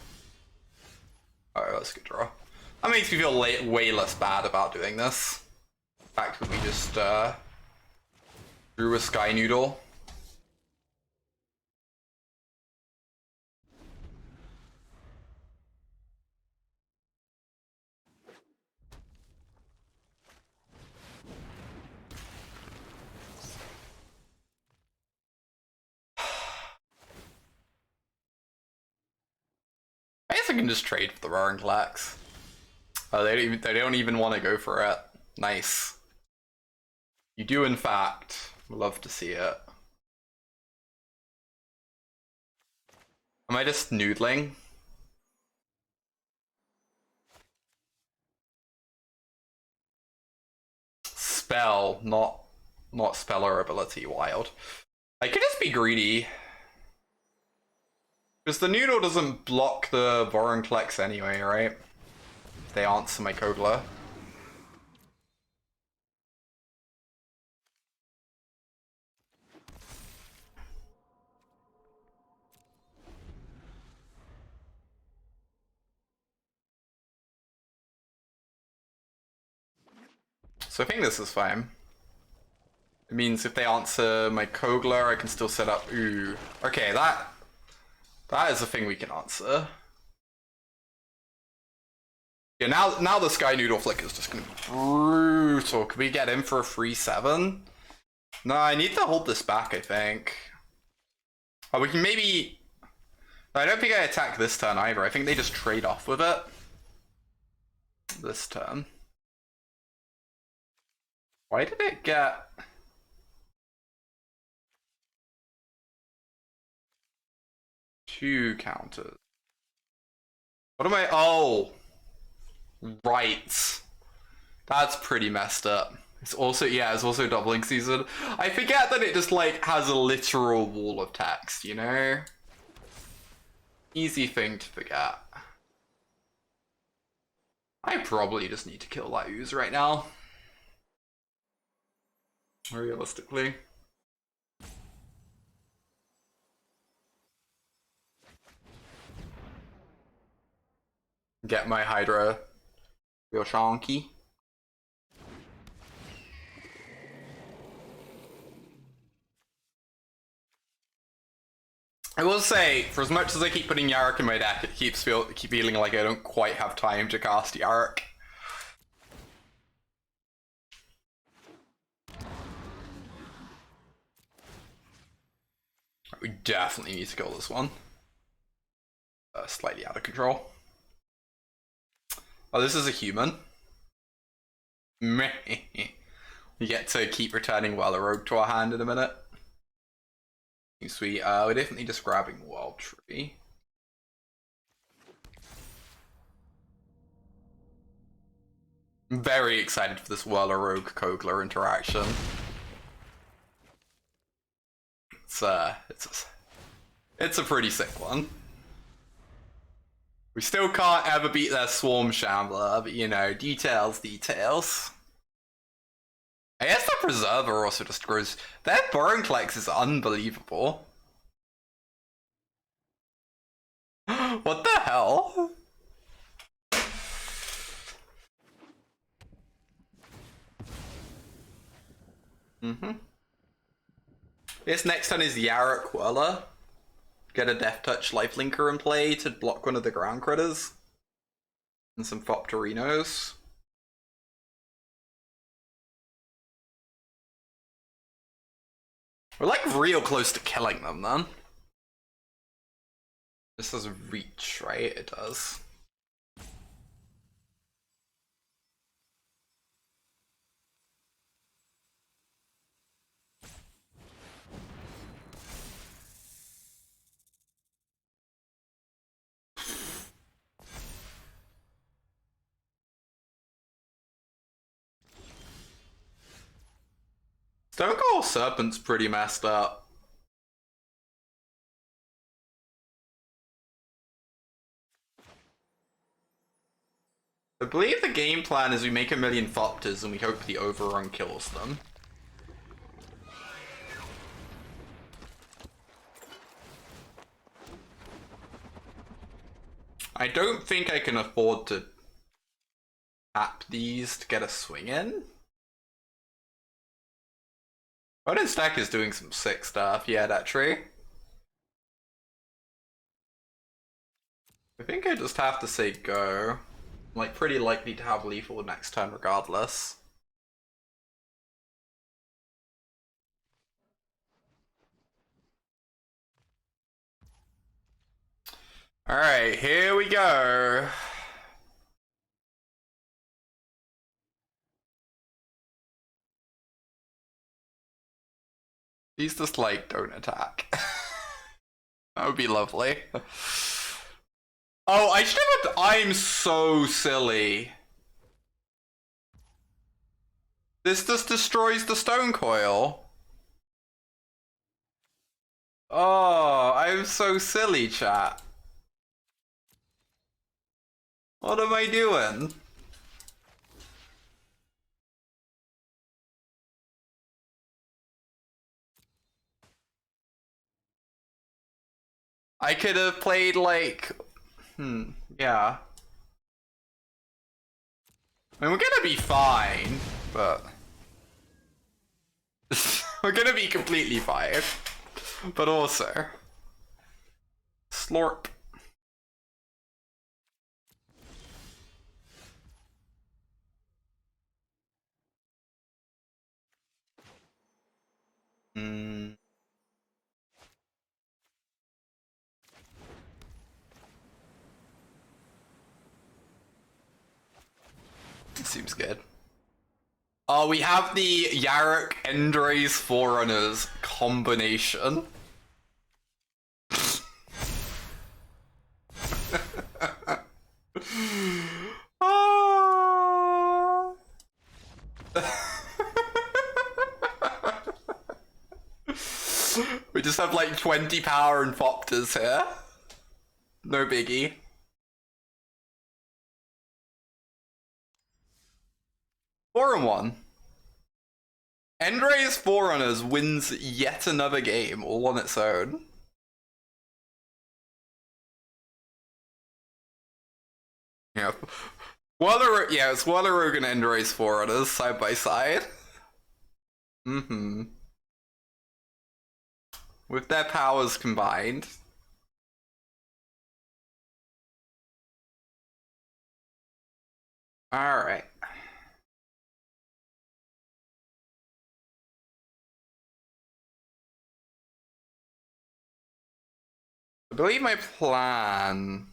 Alright, that's a good draw. That makes me feel way less bad about doing this. The fact that we just drew a Sky Noodle. I guess I can just trade for the Roaring Flax. Oh, they don't even want to go for it. Nice. You do, in fact. Love to see it. Am I just noodling? Spell, not speller ability. Wild. I could just be greedy. Because the noodle doesn't block the Vorinclex anyway, right? If they answer my Kogla. So I think this is fine. It means if they answer my Kogla, I can still set up. Ooh. Okay, that is a thing we can answer. Yeah, now the Sky Noodle Flick is just gonna be brutal. Could we get in for a free 7? No, I need to hold this back, I think. Oh, we can maybe. I don't think I attack this turn either. I think they just trade off with it. This turn. Why did it get... 2 counters. What am I? Oh, right. That's pretty messed up. It's also, yeah, it's also doubling season. I forget that it just like has a literal wall of text, you know? Easy thing to forget. I probably just need to kill that ooze right now. Realistically. Get my Hydra real shonky. I will say, for as much as I keep putting Yarok in my deck, it keep feeling like I don't quite have time to cast Yarok. We definitely need to kill this one. Slightly out of control. Oh, this is a human. Meh. We get to keep returning Weller Rogue to our hand in a minute. Sweet. We're definitely just grabbing Wild Tree. I'm very excited for this Weller Rogue Kogler interaction. It's a pretty sick one. We still can't ever beat their Swarm Shambler, but you know, details. I guess the Preserver also just grows. Their Borenclex is unbelievable. What the hell? This next turn is Yarok Whirler. Get a Death Touch Lifelinker in play to block one of the ground critters. And some Fopterinos. We're like real close to killing them then. This does reach, right? It does. Stonecoil Serpent's pretty messed up. I believe the game plan is we make 1,000,000 Thopters and we hope the overrun kills them. I don't think I can afford to tap these to get a swing in. Odin's deck is doing some sick stuff. Yeah, that tree. I think I just have to say go. I'm like pretty likely to have lethal next turn regardless. Alright, here we go. These just like don't attack. That would be lovely. Oh, I should have. I'm so silly. This just destroys the stone coil. Oh, I'm so silly, chat. What am I doing? I could have played like, yeah. I mean, we're gonna be fine, but we're gonna be completely fine. But also, slorp. Seems good. Oh, we have the Yarok Endra's Forerunners combination. We just have like 20 power and Fopters here. No biggie. Four and one. Endray's Forerunners wins yet another game all on its own. Yeah. It's Waterrogue and Endray's Forerunners side by side. With their powers combined. Alright. I believe my plan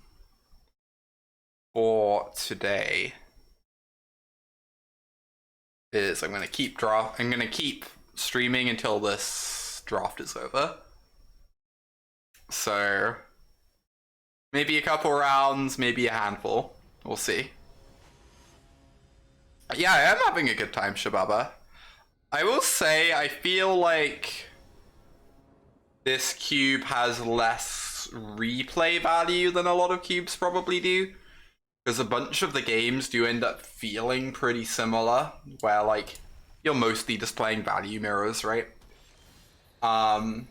for today is I'm gonna keep streaming until this draft is over. So maybe a couple rounds, maybe a handful. We'll see. Yeah, I am having a good time, Shababa. I will say I feel like this cube has less replay value than a lot of cubes probably do. Because a bunch of the games do end up feeling pretty similar, where like you're mostly just playing value mirrors, right? But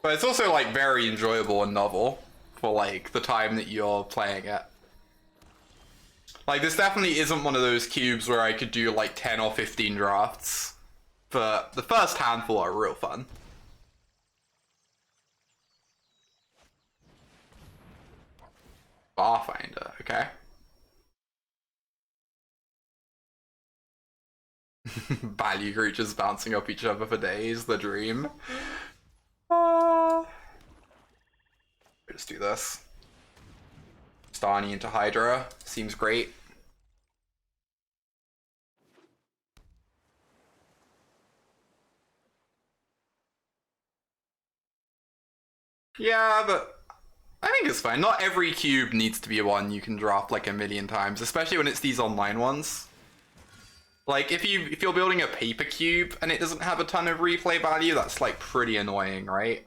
it's also like very enjoyable and novel for like the time that you're playing it. Like this definitely isn't one of those cubes where I could do like 10 or 15 drafts, but the first handful are real fun. Barfinder, okay. Value creatures bouncing off each other for days, the dream. Just do this. Starny into Hydra, seems great. Yeah, but I think it's fine. Not every cube needs to be one you can draft like a million times, especially when it's these online ones. Like if you're building a paper cube and it doesn't have a ton of replay value, that's like pretty annoying, right?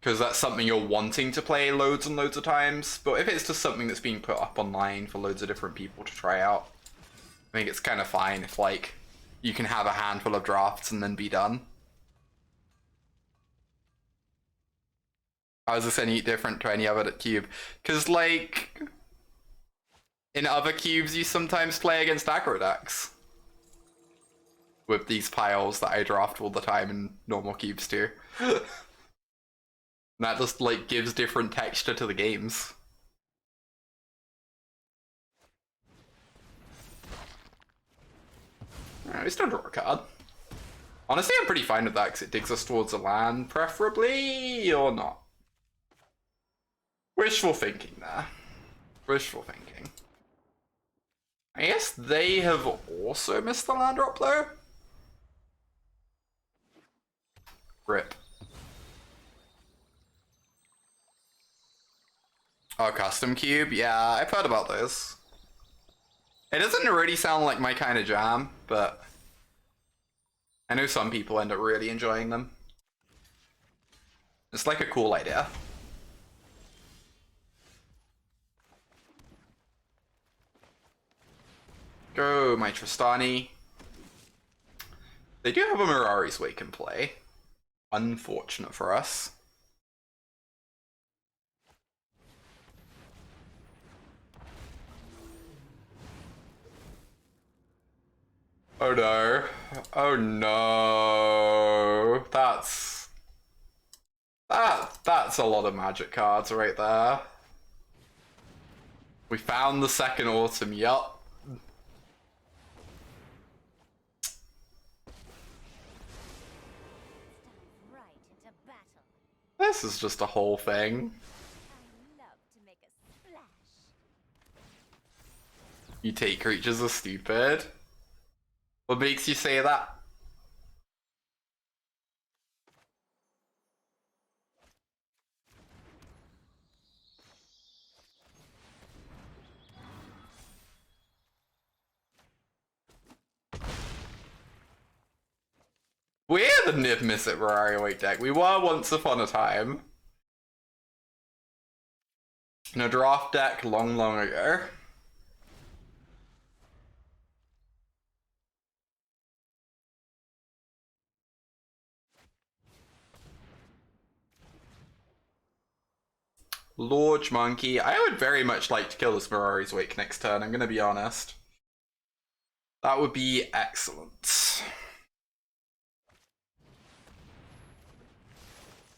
Because that's something you're wanting to play loads and loads of times. But if it's just something that's being put up online for loads of different people to try out, I think it's kind of fine if like you can have a handful of drafts and then be done. How is this any different to any other cube? Because like in other cubes you sometimes play against aggro decks with these piles that I draft all the time in normal cubes too. That just like gives different texture to the games. Alright, we still draw a card. Honestly, I'm pretty fine with that because it digs us towards a land, preferably, or not. Wishful thinking there. Wishful thinking. I guess they have also missed the land drop though. Rip. Oh, custom cube? Yeah, I've heard about those. It doesn't really sound like my kind of jam, but I know some people end up really enjoying them. It's like a cool idea. Go, my Tristani. They do have a Mirari's Wake in play. Unfortunate for us. Oh no. Oh no. That's a lot of magic cards right there. We found the second autumn, yup.
Right into battle.
This is just a whole thing.
I love to make a splash.
You take creatures are stupid. What makes you say that? We're the Niv Miss at Mirari Wake deck. We were once upon a time. In a draft deck long, long ago. Lord Monkey. I would very much like to kill this Mirari's Wake next turn, I'm gonna be honest. That would be excellent.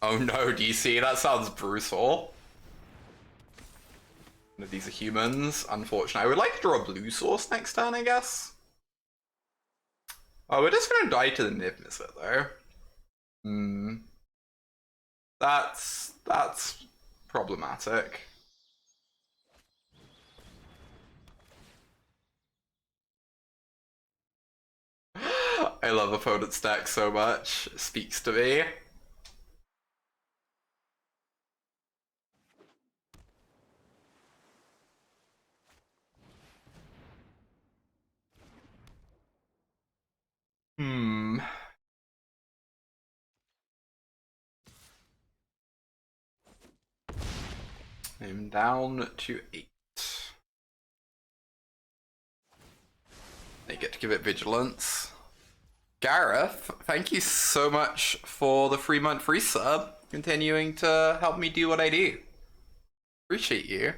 Oh no, DC, that sounds brutal. These are humans, unfortunately. I would like to draw a blue source next turn, I guess. Oh, we're just gonna die to the Niv Mizzet, though. That's problematic. I love opponent's deck so much. It speaks to me. I'm down to 8. They get to give it vigilance. Gareth, thank you so much for the 3-month free sub. Continuing to help me do what I do. Appreciate you.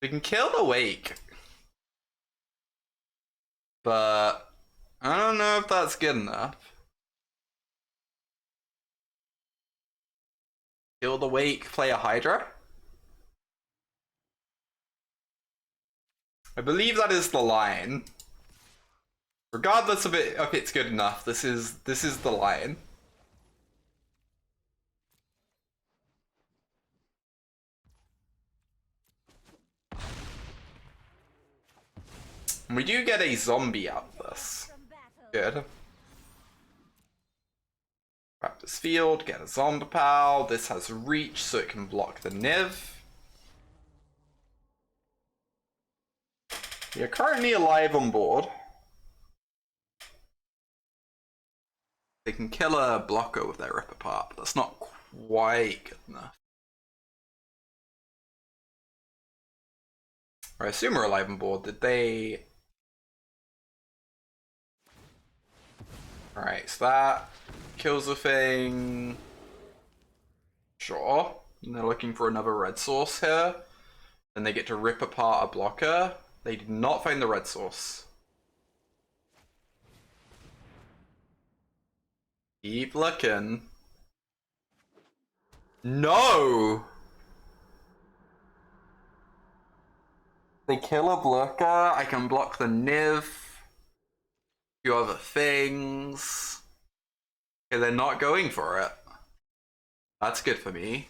We can kill the Wake. But I don't know if that's good enough. Kill the Wake, play a Hydra. I believe that is the line. Regardless of it, if it's good enough, this is the line. And we do get a zombie out of this. Good. Practice field, get a zombie pal. This has reach, so it can block the Niv. We are currently alive on board. They can kill a blocker with their rip apart, but that's not quite good enough. I assume we're alive on board. Did they... Alright, so that kills the thing. Sure. And they're looking for another red source here. Then they get to rip apart a blocker. They did not find the red source. Keep looking. No! They kill a blocker. I can block the Niv. Few other things. Okay, they're not going for it. That's good for me.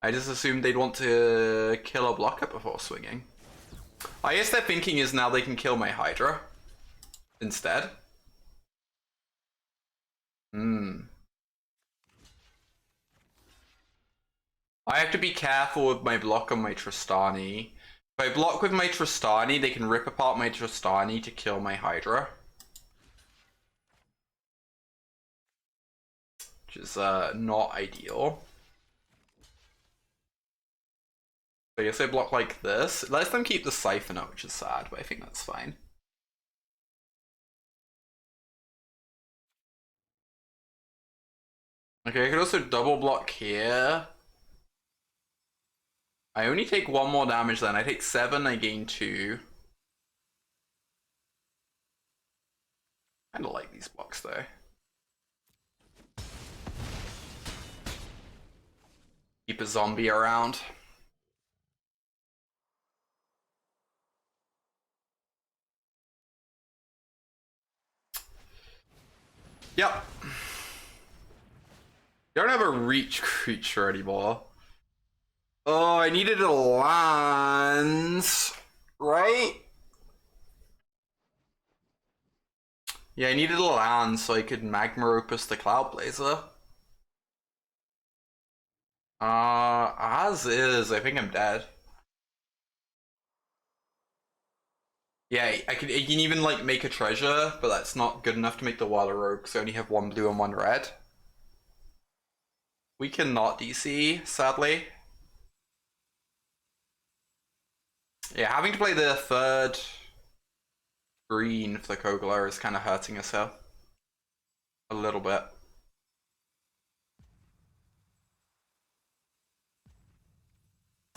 I just assumed they'd want to kill a blocker before swinging. I guess their thinking is now they can kill my Hydra instead. I have to be careful with my block on my Tristani. If I block with my Tristani, they can rip apart my Tristani to kill my Hydra. Which is not ideal. I guess I block like this. It lets them keep the Siphoner, which is sad, but I think that's fine. Okay, I could also double block here. I only take 1 more damage then. I take 7, I gain 2. Kinda like these blocks though. Keep a zombie around. Yep. Don't have a reach creature anymore. Oh, I needed a lance, right? Yeah, I needed a lance so I could Magma Opus the Cloud Blazer. As is, I think I'm dead. Yeah, you can even like make a treasure, but that's not good enough to make the water rogue because I only have one blue and one red. We cannot DC, sadly. Yeah, having to play the third green for the Kogler is kind of hurting us here. A little bit.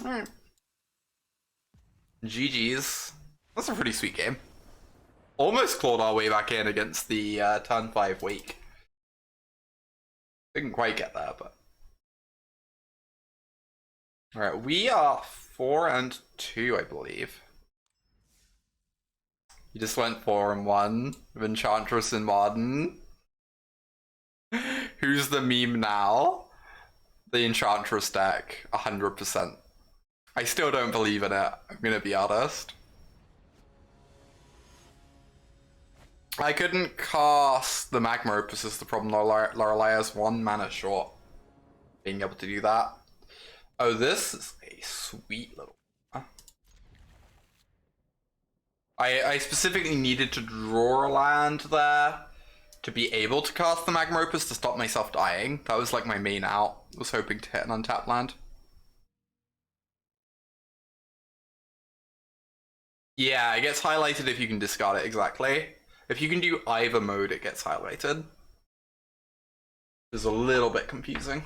Alright. GG's. That's a pretty sweet game. Almost clawed our way back in against the turn 5 Wake. Didn't quite get there, but... Alright, we are 4-2, I believe. You just went 4-1 with Enchantress and Modern. Who's the meme now? The Enchantress deck, 100%. I still don't believe in it, I'm gonna be honest. I couldn't cast the Magma Opus is the problem. Lorelei is 1 mana short. Being able to do that. Oh, this is a sweet little... I specifically needed to draw a land there to be able to cast the Magma Opus to stop myself dying. That was like my main out. I was hoping to hit an untapped land. Yeah, it gets highlighted if you can discard it, exactly. If you can do either mode, it gets highlighted. It's a little bit confusing.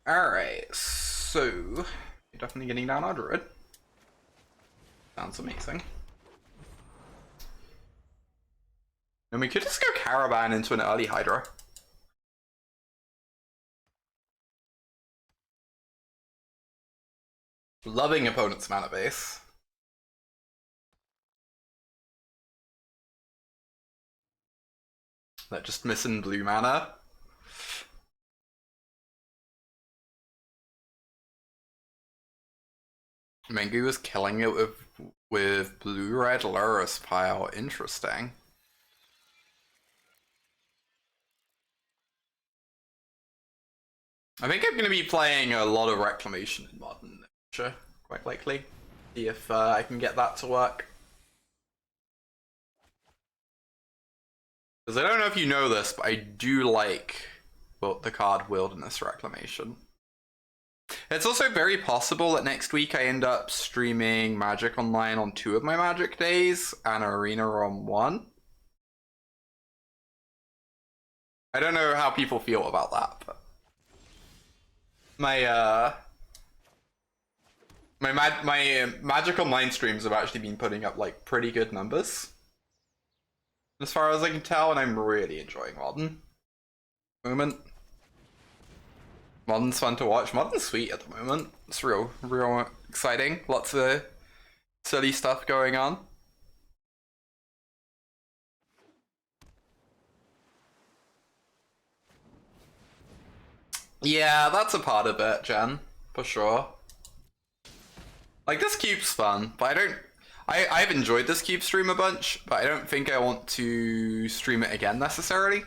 Alright, so... You're definitely getting down our druid. Sounds amazing. And we could just go Caravan into an early Hydra. Loving opponent's mana base. They're just missing blue mana. Mengu is killing it with blue-red Lurrus pile. Interesting. I think I'm going to be playing a lot of Reclamation in Modern, sure, quite likely. See if I can get that to work. Because I don't know if you know this, but I do like the card Wilderness Reclamation. It's also very possible that next week I end up streaming Magic Online on 2 of my Magic days and Arena on 1. I don't know how people feel about that, but my Magic Online streams have actually been putting up like pretty good numbers, as far as I can tell, and I'm really enjoying Modern. Moment. Modern's fun to watch. Modern's sweet at the moment. It's real exciting. Lots of silly stuff going on. Yeah, that's a part of it, Jen, for sure. Like, this cube's fun, but I've enjoyed this cube stream a bunch, but I don't think I want to stream it again necessarily.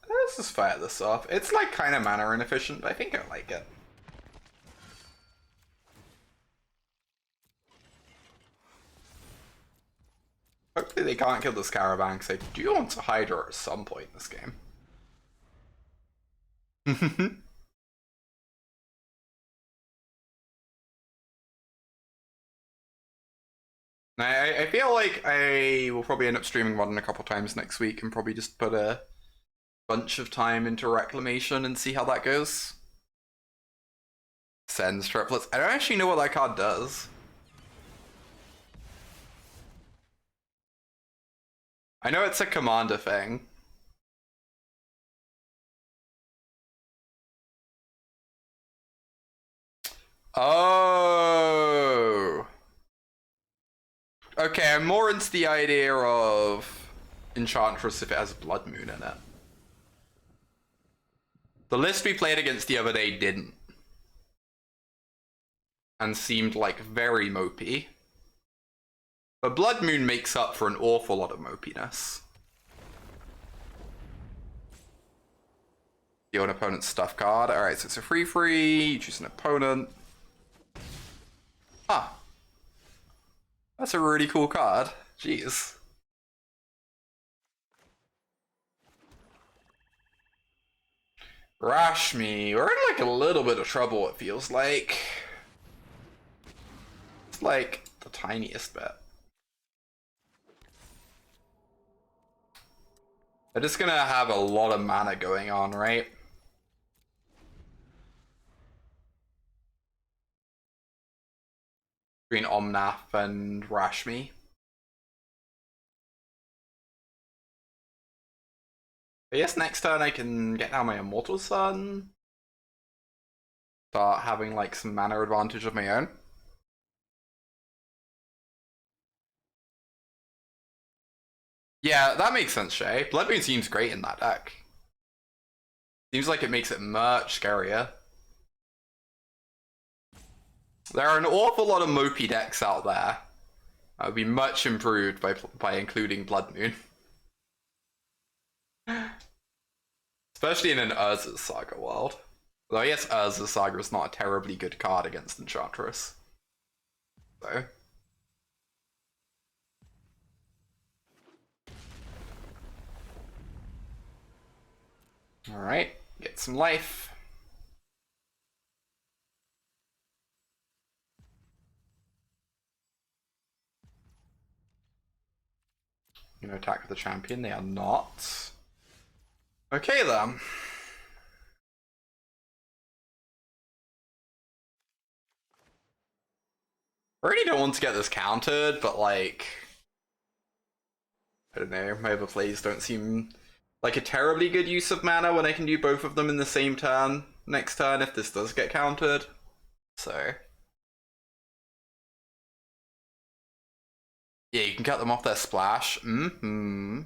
Let's just fire this off. It's like kind of mana inefficient, but I think I like it. Hopefully they can't kill this Caravan, because I do want to Hydra at some point in this game. I feel like I will probably end up streaming Modern a couple times next week and probably just put a bunch of time into Reclamation and see how that goes. Sends triplets. I don't actually know what that card does. I know it's a commander thing. Oh. Okay, I'm more into the idea of Enchantress if it has Blood Moon in it. The list we played against the other day didn't. and seemed like very mopey. But Blood Moon makes up for an awful lot of mopiness. Deal an opponent's stuff card. Alright, so it's a free. You choose an opponent. Huh. That's a really cool card. Jeez. Rashmi. We're in like a little bit of trouble, it feels like. It's like the tiniest bit. They're just gonna have a lot of mana going on, right? Between Omnath and Rashmi. I guess next turn I can get down my Immortal Sun. Start having like some mana advantage of my own. Yeah, that makes sense, Shay. Blood Moon seems great in that deck. Seems like it makes it much scarier. There are an awful lot of mopey decks out there. That would be much improved by including Blood Moon. Especially in an Urza's Saga world. Though I guess Urza's Saga is not a terribly good card against Enchantress. So. Alright, get some life. You know, attack with the champion, they are not. Okay then. I really don't want to get this countered, but like, I don't know, my other plays don't seem like a terribly good use of mana when I can do both of them in the same turn next turn if this does get countered. So. Yeah, you can cut them off their splash. Mm-hmm.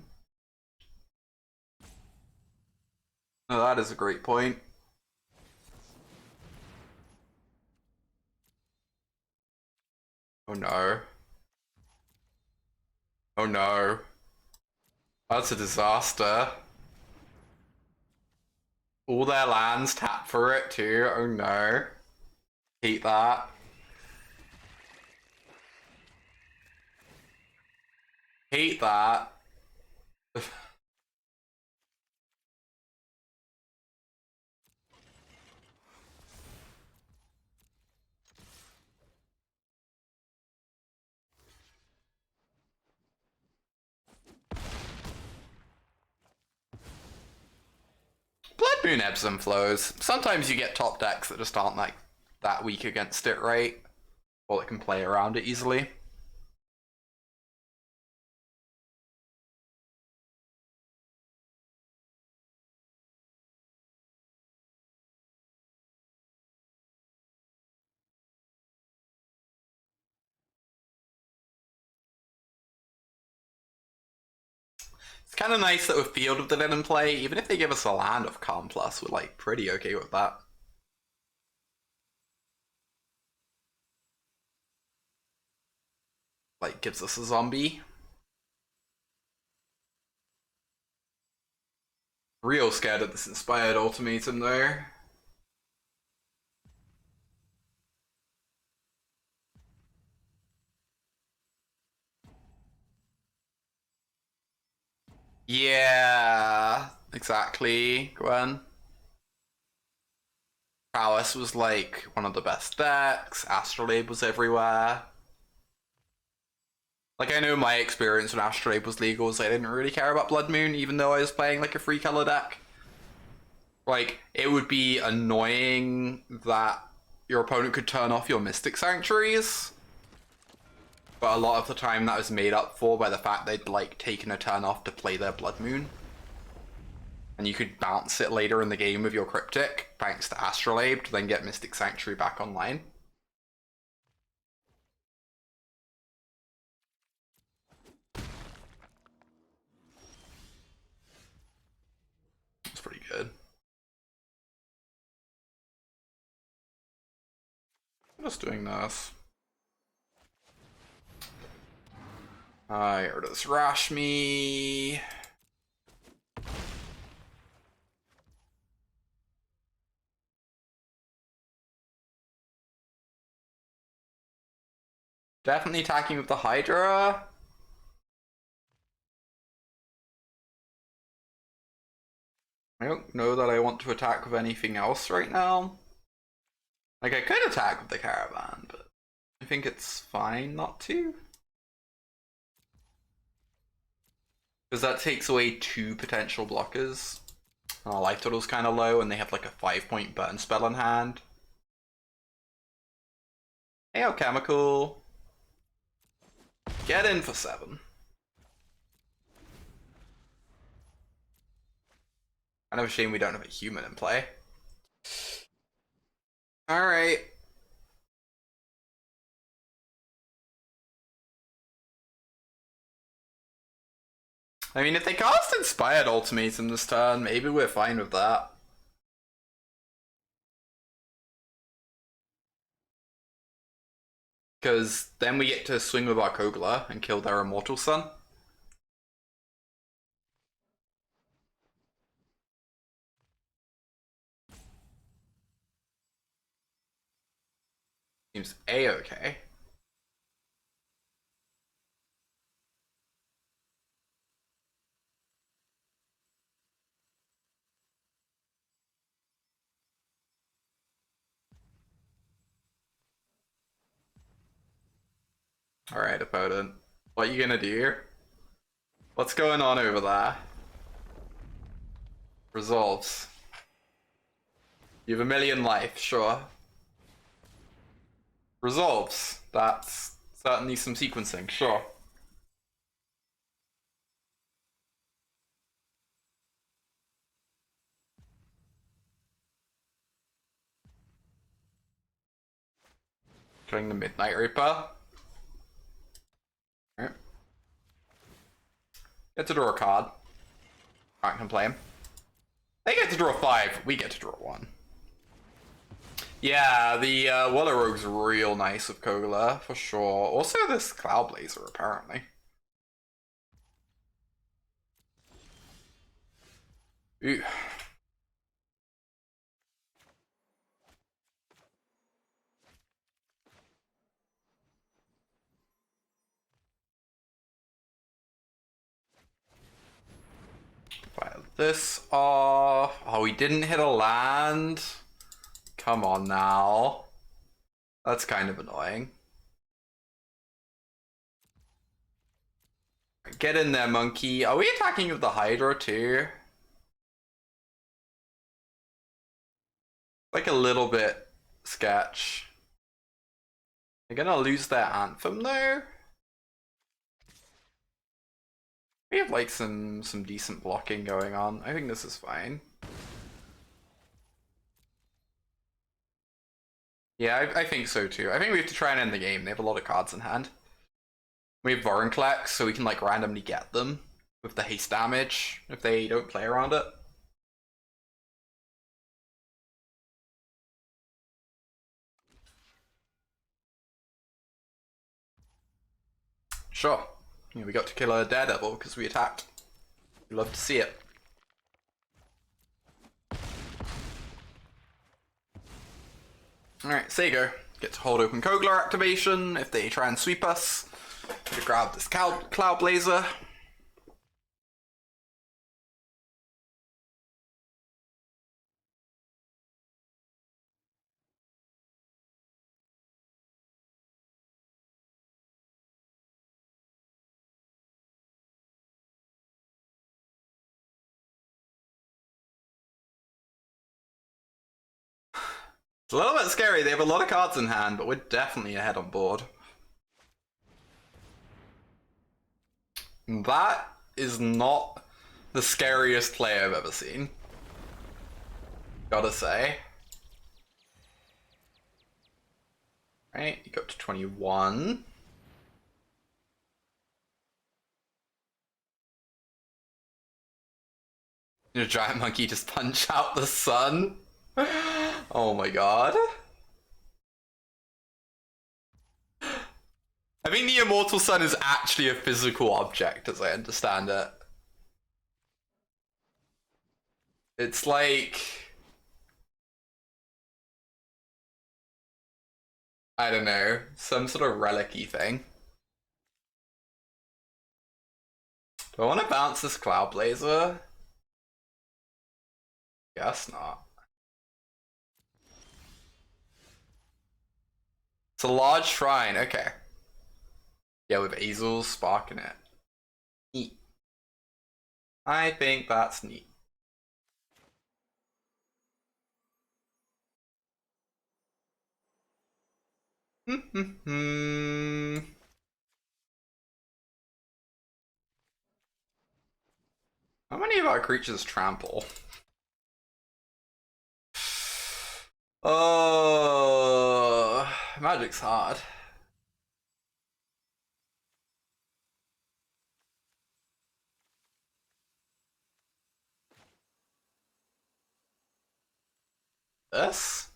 No, that is a great point. Oh no. Oh no. That's a disaster. All their lands tap for it too. Oh no. Hate that. Hate that. Blood Moon ebbs and flows. Sometimes you get top decks that just aren't like that weak against it, right? Or that can play around it easily. It's kind of nice that with Field of the Dead in play, even if they give us a land of Calm Plus, we're like pretty okay with that. Like gives us a zombie. Real scared of this Inspired Ultimatum though. Yeah, exactly, Gwen. Prowess was like one of the best decks, Astrolabe was everywhere. Like, I know my experience when Astrolabe was legal was I didn't really care about Blood Moon, even though I was playing like a free color deck. Like, it would be annoying that your opponent could turn off your Mystic Sanctuaries, but a lot of the time that was made up for by the fact they'd like taken a turn off to play their Blood Moon. And you could bounce it later in the game with your Cryptic, thanks to Astrolabe, to then get Mystic Sanctuary back online. It's pretty good. I'm just doing this. Here it is. Rush me. Definitely attacking with the Hydra. I don't know that I want to attack with anything else right now. Like, I could attack with the Caravan, but I think it's fine not to. Because that takes away 2 potential blockers. And our life total's kind of low, and they have like a 5-point burn spell on hand. Hey, Alchemical. Get in for 7. Kind of a shame we don't have a human in play. Alright. I mean, if they cast Inspired Ultimatum this turn, maybe we're fine with that. Because then we get to swing with our Kogla and kill their Immortal Son. Seems A-okay. Alright, opponent. What you gonna do? What's going on over there? Resolves. You have 1,000,000 life, sure. Resolves. That's certainly some sequencing, sure. Killing the Midnight Reaper. Alright. Get to draw a card. Alright, can play him. They get to draw 5, we get to draw 1. Yeah, the Waller Rogue's real nice with Kogla, for sure. Also this Cloud Blazer, apparently. Ooh. Fire this off. Oh, we didn't hit a land. Come on now. That's kind of annoying. Get in there, monkey. Are we attacking with the Hydra too? Like a little bit sketch. They're gonna lose their anthem though. We have like some decent blocking going on. I think this is fine. Yeah, I think so too. I think we have to try and end the game. They have a lot of cards in hand. We have Vorinclex, so we can like randomly get them with the haste damage if they don't play around it. Sure. Yeah, we got to kill a Daredevil because we attacked. We love to see it. Alright, so you go. Get to hold open Kogler activation if they try and sweep us. To grab this Cloud Blazer. It's a little bit scary. They have a lot of cards in hand, but we're definitely ahead on board. That is not the scariest play I've ever seen. Gotta say. Right, you got to 21. Did a giant monkey just punch out the sun? Oh my god. I think the Immortal Sun is actually a physical object, as I understand it. It's like... I don't know, some sort of relic-y thing. Do I want to bounce this Cloud Blazer? Guess not. It's a large shrine, okay. Yeah, with Azel's spark in it. Neat. I think that's neat. How many of our creatures trample? Oh, magic's hard. This?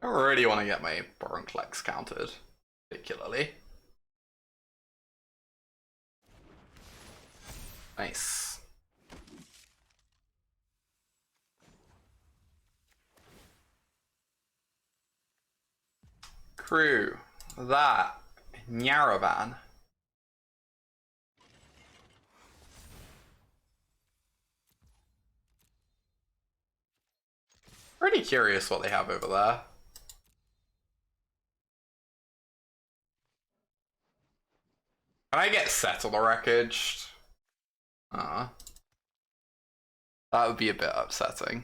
I really want to get my Boronclex counted, particularly. Nice. Crew. That. Nyaravan. Pretty curious what they have over there. Can I get Settle the Wreckage? That would be a bit upsetting.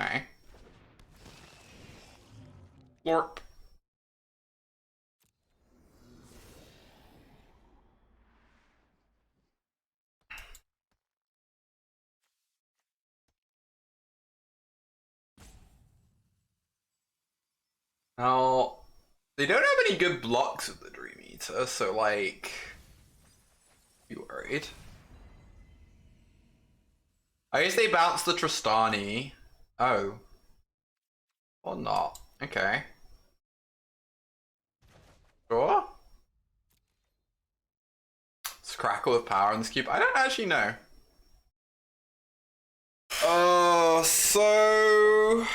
Okay. Lorp. Now, they don't have any good blocks with the Dream Eater, so like, you worried? I guess they bounced the Tristani. Oh. Or not. Okay. Sure. It's Crackle with power in this cube. I don't actually know. Oh, so...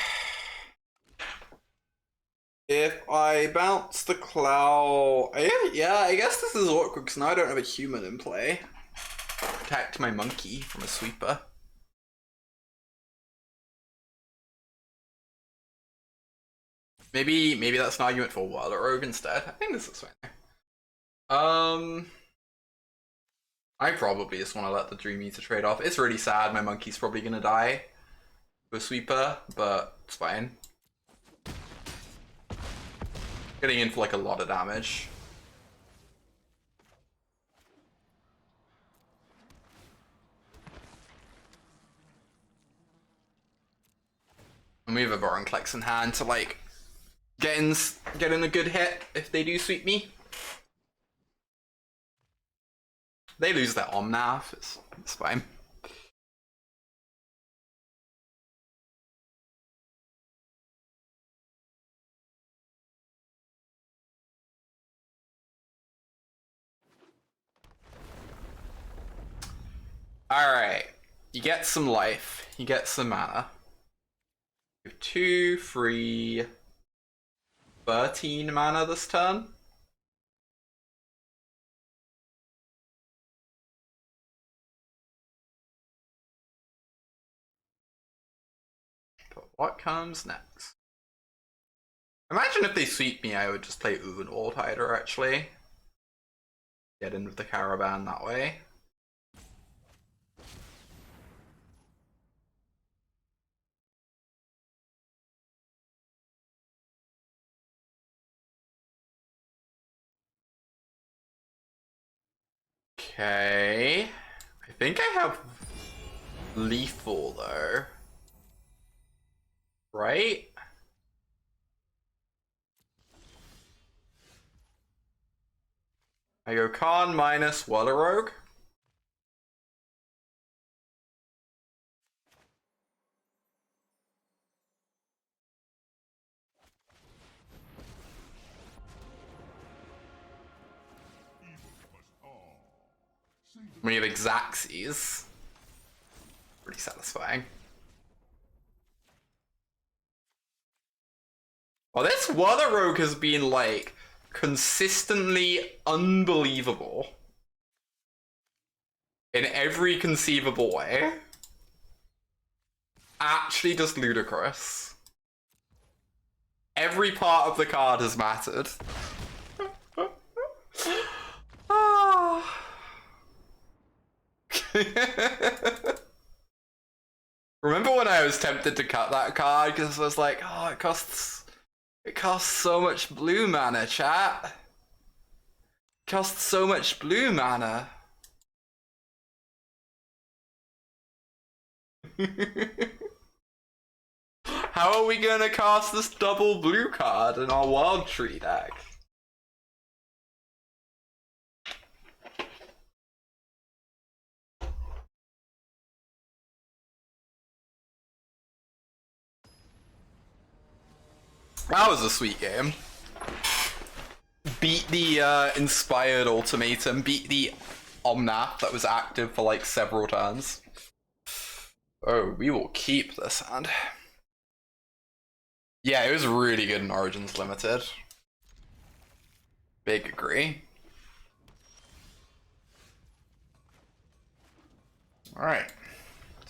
If I bounce the Cloud... Yeah, I guess this is awkward because now I don't have a human in play. Protect my monkey from a sweeper. Maybe that's an argument for Wilder Rogue instead. I think this is fine. I probably just want to let the Dream Eater trade off. It's really sad. My monkey's probably gonna die with sweeper, but it's fine. Getting in for like a lot of damage. And we have a Voronclex in hand to like get in a good hit if they do sweep me. They lose their Omnath, it's fine. Alright, you get some life, you get some mana. 2, 3, 13 mana this turn. But what comes next? Imagine if they sweep me, I would just play Uvenwald Hider actually. Get in with the caravan that way. Okay. I think I have lethal though. Right? I go Khan minus Water Rogue. We have Xaxes. Pretty satisfying. Well, this Water Rogue has been, like, consistently unbelievable. In every conceivable way. Actually just ludicrous. Every part of the card has mattered. Ah. Remember when I was tempted to cut that card because I was like, oh, it costs so much blue mana, chat. It costs so much blue mana. How are we gonna cast this double blue card in our Wild Tree deck? That was a sweet game. Beat the Inspired Ultimatum, beat the Omnath that was active for like several turns. Oh, we will keep this hand. Yeah, it was really good in Origins Limited. Big agree. Alright.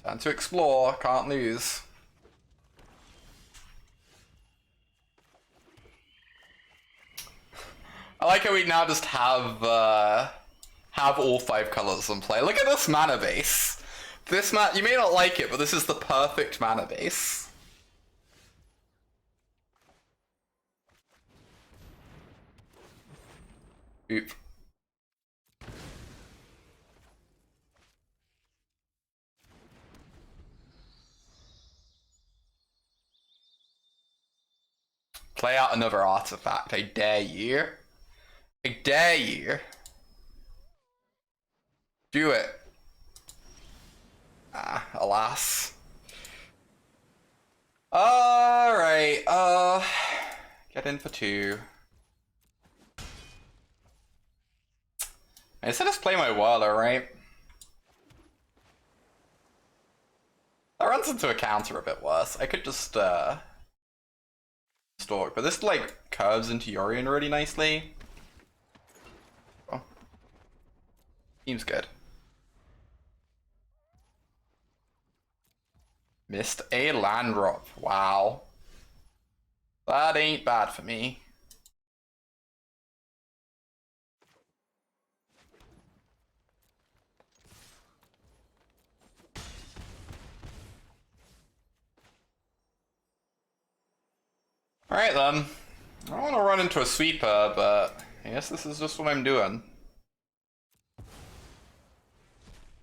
Time to explore, can't lose. I like how we now just have all 5 colors in play. Look at this mana base. This you may not like it, but this is the perfect mana base. Oop. Play out another artifact, I dare you. I dare you. Do it. Ah, alas. Alright, get in for 2. I said just play my Whirler, right? That runs into a counter a bit worse. I could just, Stalk, but this, like, curves into Yorion really nicely. Oh. Seems good. Missed a land drop. Wow. That ain't bad for me. Alright then. I don't want to run into a sweeper, but I guess this is just what I'm doing.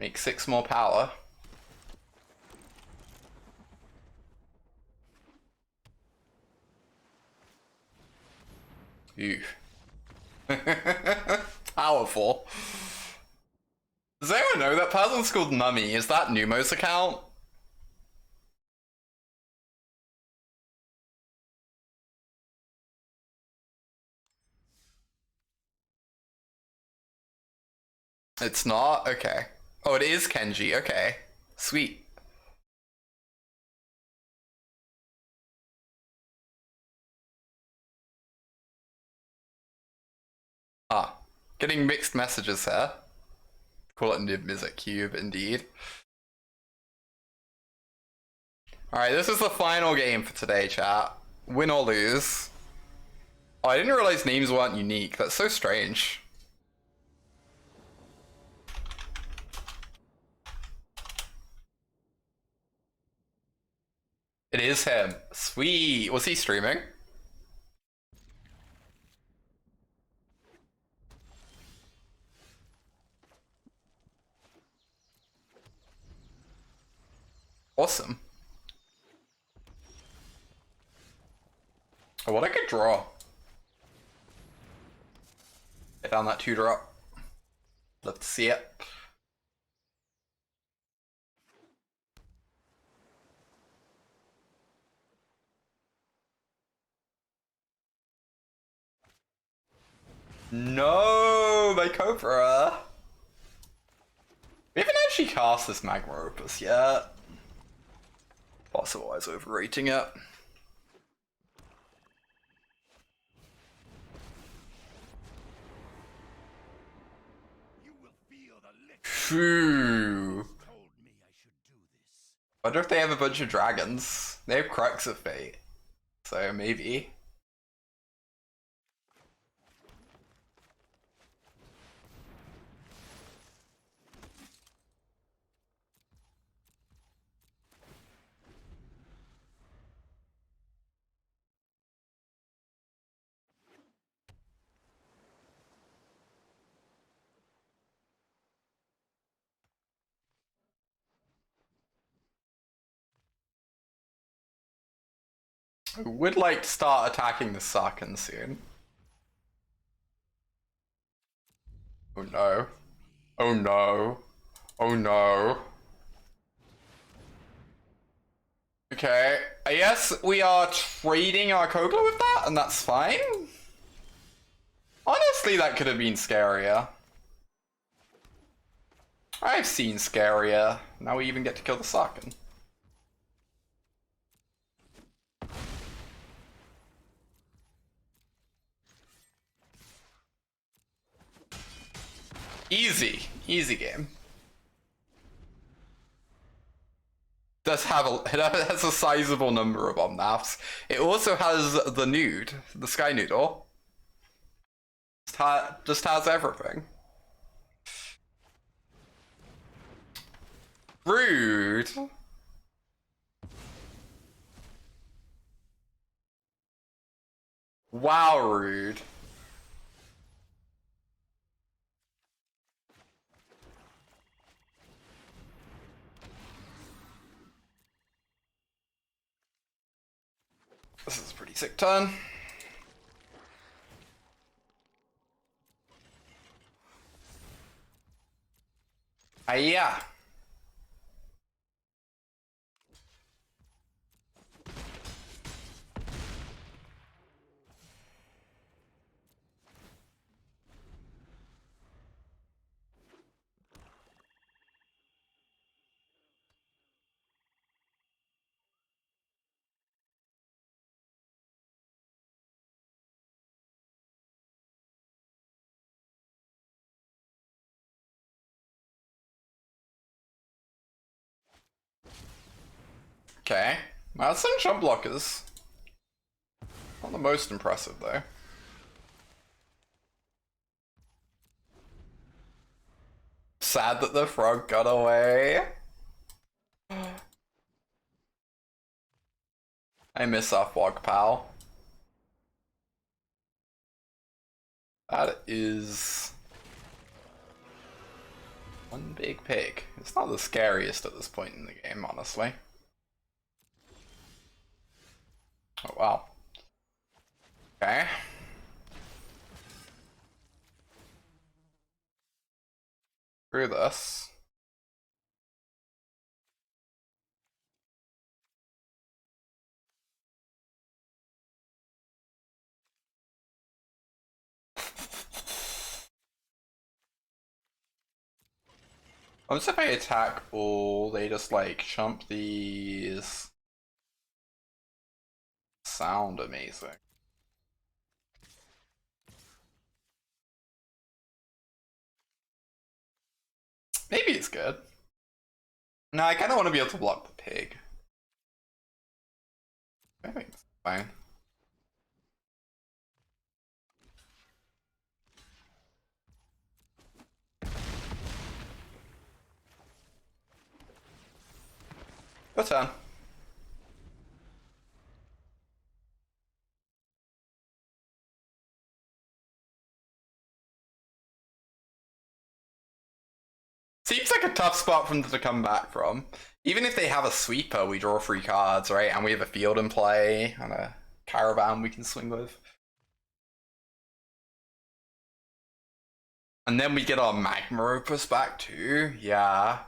Make 6 more power. Ew. Powerful. Does anyone know that person's called Mummy? Is that Numo's account? It's not? Okay. Oh, it is Kenji. Okay. Sweet. Ah. Getting mixed messages here. Call it Chromatic Cube, indeed. Alright, this is the final game for today, chat. Win or lose. Oh, I didn't realize names weren't unique. That's so strange. It is him. Sweet. Was he streaming? Awesome. Oh, what I could draw. I found that 2-drop. Love to see it. No, my Cobra. We haven't actually cast this Magma Opus yet. Possible I was overrating it.
You will feel the lick.
Phew.
Told me I should do this.
Wonder if they have a bunch of dragons. They have Crux of Fate. So maybe. I would like to start attacking the Sarkhan soon. Oh no. Oh no. Oh no. Okay, I guess we are trading our Kogla with that, and that's fine. Honestly, that could have been scarier. I've seen scarier. Now we even get to kill the Sarkhan. Easy. Easy game. Does have it has a sizable number of omnaths. It also has the nude, the Sky Noodle. Just has everything. Rude. Wow, rude. This is a pretty sick turn. Yeah. Okay. Well, some jump blockers. Not the most impressive, though. Sad that the frog got away. I miss our frog pal. That is one big pig. It's not the scariest at this point in the game, honestly. Oh wow. Okay. Through this. What if I attack all, they just like chump these. Sound amazing. Maybe it's good. No, I kind of want to be able to block the pig. I think it's fine. Go turn. Seems like a tough spot for them to come back from. Even if they have a sweeper, we draw 3 cards, right? And we have a field in play and a caravan we can swing with. And then we get our magma opus back too. Yeah.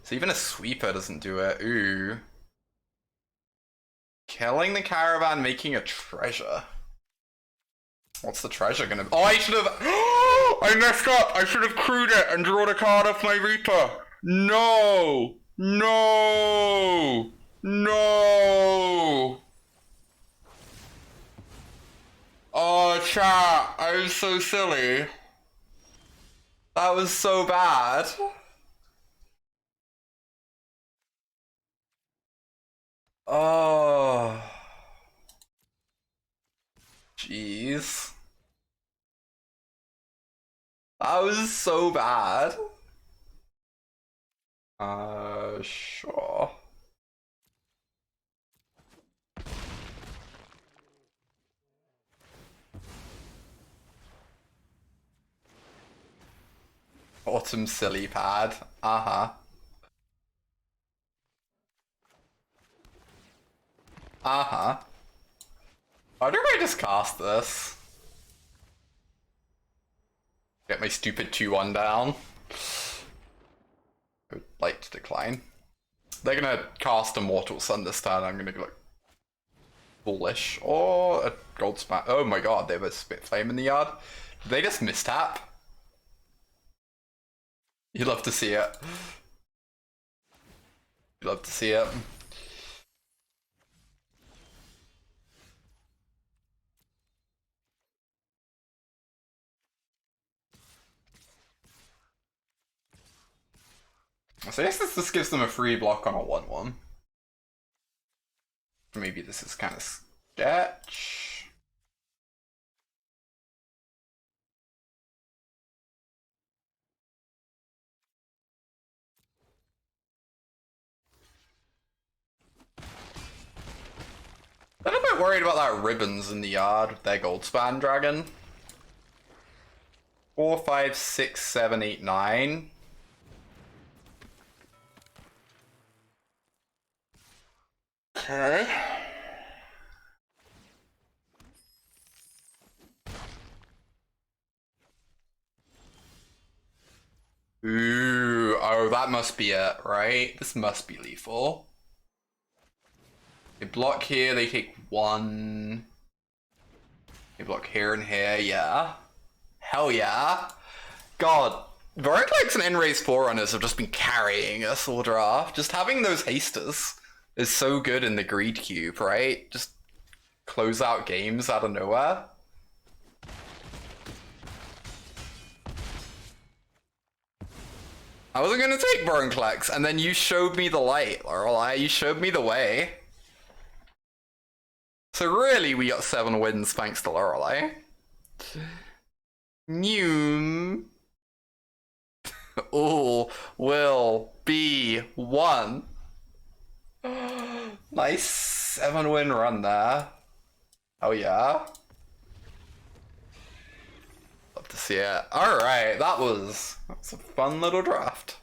So even a sweeper doesn't do it. Ooh. Killing the caravan, making a treasure. What's the treasure gonna be? Oh, I should have. I messed up. I should have crewed it and drawn a card off my Reaper. No. No. No. Oh, chat. I was so silly. That was so bad. Oh. Jeez. That was so bad. Sure. Autumn silly pad. Uh-huh. Uh-huh. Why do I just cast this? Get my stupid 2-1 down. I would like to decline. They're gonna cast Immortal Sun this turn. I'm gonna be like foolish. Or a gold spat. Oh my god, they have a spit flame in the yard. Did they just mistap? You'd love to see it. You'd love to see it. So I guess this just gives them a free block on a 1-1. Maybe this is kind of sketch. I'm a bit worried about that ribbons in the yard with their Goldspan dragon. 4, 5, 6, 7, 8, 9. Okay. Ooh, oh, that must be it, right? This must be lethal. They block here, they take 1. They block here and here, yeah. Hell yeah. God, Voraclex and Enray's Forerunners have just been carrying us all draft. Just having those hasters is so good in the Greed Cube, right? Just close out games out of nowhere. I wasn't gonna take Voraclex, and then you showed me the light, Lorelei. You showed me the way. So really, we got 7 wins thanks to Lorelei. New. All will be one. Nice 7-win run there. Oh yeah. Love to see it. Alright, that's a fun little draft.